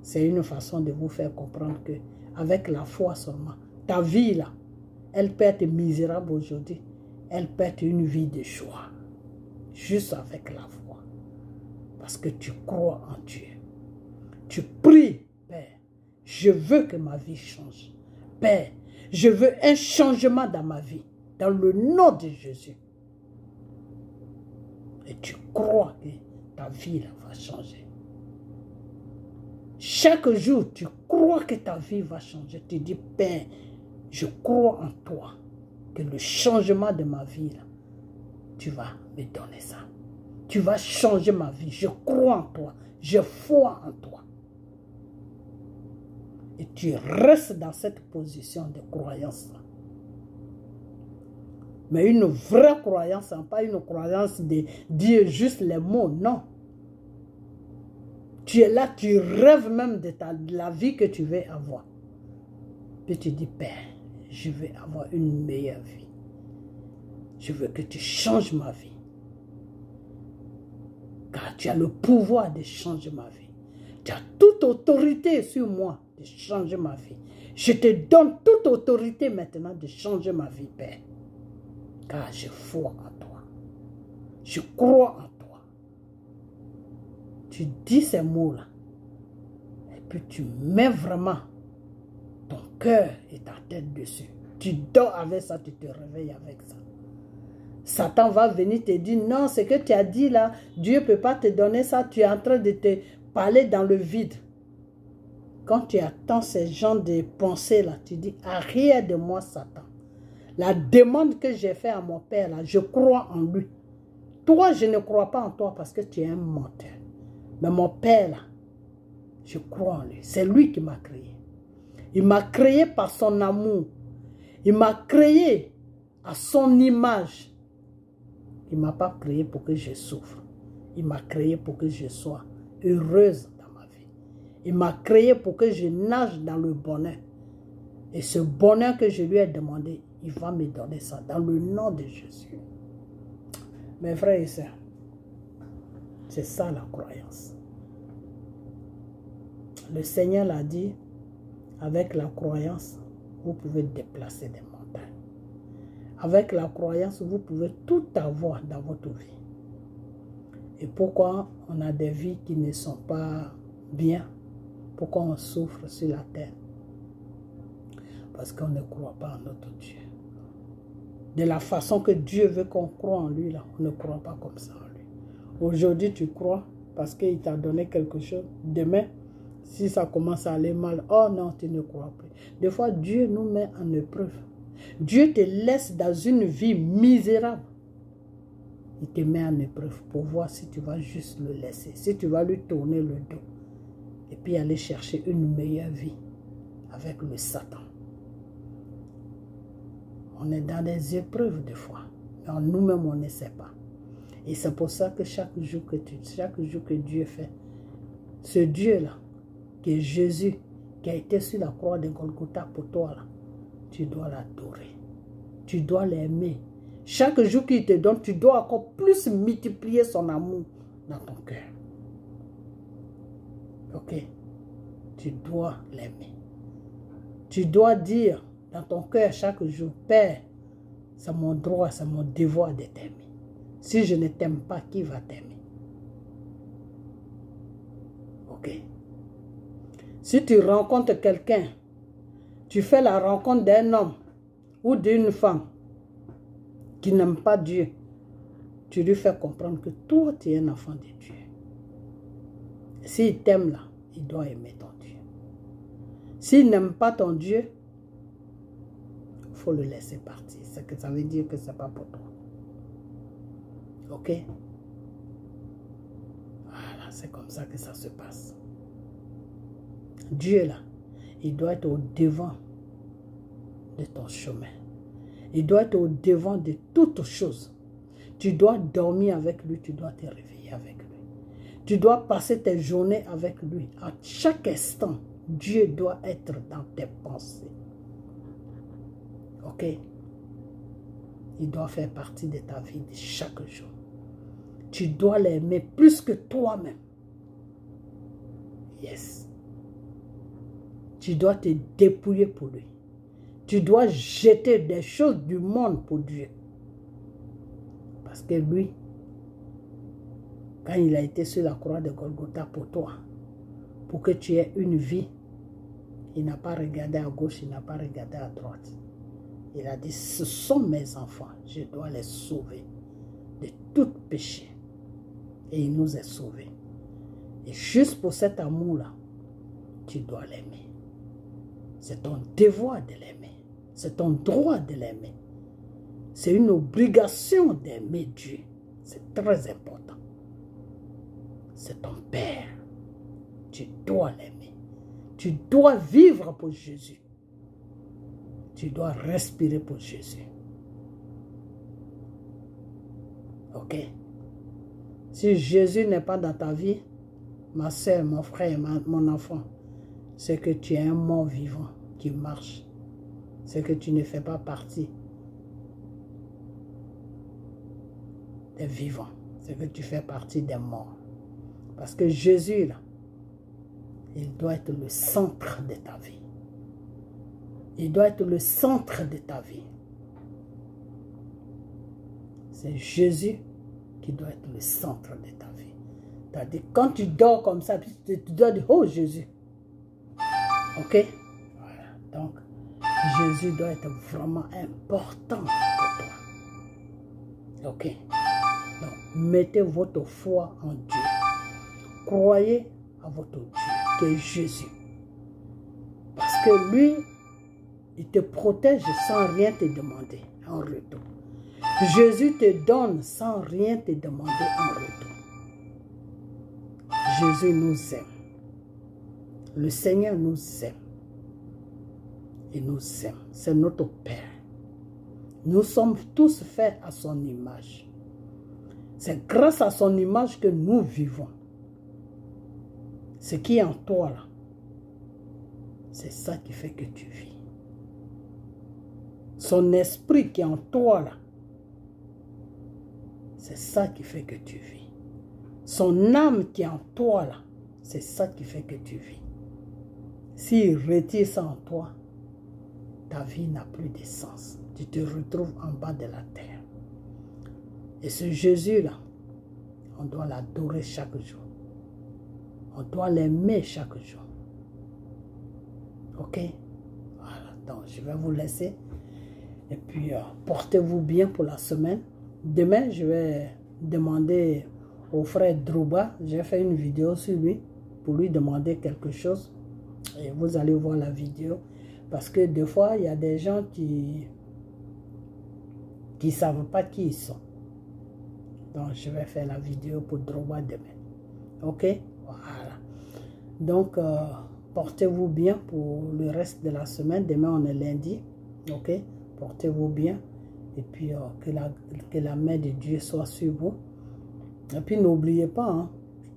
C'est une façon de vous faire comprendre que avec la foi seulement, ta vie là, elle peut être misérable aujourd'hui. Elle peut être une vie de joie. Juste avec la foi. Parce que tu crois en Dieu. Tu pries, Père, je veux que ma vie change. Père, je veux un changement dans ma vie. Dans le nom de Jésus. Et tu crois que ta vie là, va changer. Chaque jour, tu crois que ta vie va changer. Tu dis, Père, je crois en toi. Que le changement de ma vie, là, tu vas me donner ça. Tu vas changer ma vie. Je crois en toi. Je foi en toi. Et tu restes dans cette position de croyance. Mais une vraie croyance, pas une croyance de dire juste les mots, non. Tu es là, tu rêves même de la vie que tu veux avoir. Puis tu dis, Père, je veux avoir une meilleure vie. Je veux que tu changes ma vie. Car tu as le pouvoir de changer ma vie. Tu as toute autorité sur moi de changer ma vie. Je te donne toute autorité maintenant de changer ma vie, Père. Car je crois en toi. Je crois en toi. Tu dis ces mots-là. Et puis tu mets vraiment ton cœur et ta tête dessus. Tu dors avec ça, tu te réveilles avec ça. Satan va venir te dire, non, ce que tu as dit là, Dieu ne peut pas te donner ça, tu es en train de te parler dans le vide. Quand tu attends ces genres de pensées là, tu dis, arrière de moi Satan. La demande que j'ai faite à mon Père là, je crois en lui. Toi, je ne crois pas en toi parce que tu es un menteur. Mais mon Père là, je crois en lui. C'est lui qui m'a créé. Il m'a créé par son amour. Il m'a créé à son image. Il ne m'a pas créé pour que je souffre. Il m'a créé pour que je sois heureuse dans ma vie. Il m'a créé pour que je nage dans le bonheur. Et ce bonheur que je lui ai demandé, il va me donner ça dans le nom de Jésus. Mes frères et sœurs, c'est ça la croyance. Le Seigneur l'a dit, avec la croyance, vous pouvez déplacer des montagnes. Avec la croyance, vous pouvez tout avoir dans votre vie. Et pourquoi on a des vies qui ne sont pas bien? Pourquoi on souffre sur la terre? Parce qu'on ne croit pas en notre Dieu. De la façon que Dieu veut qu'on croit en lui, là, on ne croit pas comme ça en lui. Aujourd'hui, tu crois parce qu'il t'a donné quelque chose. Demain, Si ça commence à aller mal, oh non, tu ne crois plus. Des fois, Dieu nous met en épreuve. Dieu te laisse dans une vie misérable. Il te met en épreuve pour voir si tu vas juste le laisser. Si tu vas lui tourner le dos. Et puis aller chercher une meilleure vie avec le Satan. On est dans des épreuves des fois. Mais nous-mêmes, on ne sait pas. Et c'est pour ça que chaque jour que Dieu fait, ce Dieu-là, qui est Jésus, qui a été sur la croix de Golgotha pour toi, là, tu dois l'adorer. Tu dois l'aimer. Chaque jour qu'il te donne, tu dois encore plus multiplier son amour dans ton cœur. Ok? Tu dois l'aimer. Tu dois dire dans ton cœur chaque jour, Père, c'est mon droit, c'est mon devoir de t'aimer. Si je ne t'aime pas, qui va t'aimer? Ok? Si tu rencontres quelqu'un, tu fais la rencontre d'un homme ou d'une femme qui n'aime pas Dieu, tu lui fais comprendre que toi, tu es un enfant de Dieu. S'il t'aime là, il doit aimer ton Dieu. S'il n'aime pas ton Dieu, il faut le laisser partir. C'est que ça veut dire que ce n'est pas pour toi. Ok? Voilà, c'est comme ça que ça se passe. Dieu là, il doit être au devant de ton chemin. Il doit être au devant de toutes choses. Tu dois dormir avec lui, tu dois te réveiller avec lui. Tu dois passer tes journées avec lui. À chaque instant, Dieu doit être dans tes pensées. Ok? Il doit faire partie de ta vie de chaque jour. Tu dois l'aimer plus que toi-même. Yes. Tu dois te dépouiller pour lui. Tu dois jeter des choses du monde pour Dieu. Parce que lui, quand il a été sur la croix de Golgotha pour toi, pour que tu aies une vie, il n'a pas regardé à gauche, il n'a pas regardé à droite. Il a dit, ce sont mes enfants, je dois les sauver de tout péché. Et il nous a sauvés. Et juste pour cet amour-là, tu dois l'aimer. C'est ton devoir de l'aimer. C'est ton droit de l'aimer. C'est une obligation d'aimer Dieu. C'est très important. C'est ton Père. Tu dois l'aimer. Tu dois vivre pour Jésus. Tu dois respirer pour Jésus. Ok? Si Jésus n'est pas dans ta vie, ma soeur, mon frère, mon enfant, c'est que tu es un mort vivant qui marche. C'est que tu ne fais pas partie des vivants. C'est que tu fais partie des morts. Parce que Jésus, là, il doit être le centre de ta vie. Il doit être le centre de ta vie. C'est Jésus qui doit être le centre de ta vie. C'est-à-dire, quand tu dors comme ça, tu dois dire, oh Jésus. Ok? Voilà. Donc, Jésus doit être vraiment important pour toi. Ok? Donc, mettez votre foi en Dieu. Croyez à votre Dieu, qui est Jésus. Parce que lui, il te protège sans rien te demander en retour. Jésus te donne sans rien te demander en retour. Jésus nous aime. Le Seigneur nous aime. Il nous aime. C'est notre Père. Nous sommes tous faits à son image. C'est grâce à son image que nous vivons. Ce qui est en toi là, c'est ça qui fait que tu vis. Son esprit qui est en toi là, c'est ça qui fait que tu vis. Son âme qui est en toi là, c'est ça qui fait que tu vis. S'il retire ça en toi, ta vie n'a plus de sens. Tu te retrouves en bas de la terre. Et ce Jésus-là, on doit l'adorer chaque jour. On doit l'aimer chaque jour. Ok? Voilà. Donc, je vais vous laisser. Et puis, portez-vous bien pour la semaine. Demain, je vais demander au frère Drouba. J'ai fait une vidéo sur lui pour lui demander quelque chose. Et vous allez voir la vidéo. Parce que des fois, il y a des gens qui ne savent pas qui ils sont. Donc, je vais faire la vidéo pour Drogba demain. Ok? Voilà. Donc, portez-vous bien pour le reste de la semaine. Demain, on est lundi. Ok? Portez-vous bien. Et puis, que la main de Dieu soit sur vous. Et puis, n'oubliez pas, hein,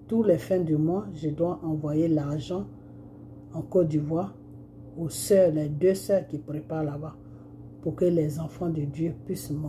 tous les fins du mois, je dois envoyer l'argent en Côte d'Ivoire aux sœurs, les 2 sœurs qui préparent là-bas, pour que les enfants de Dieu puissent manger.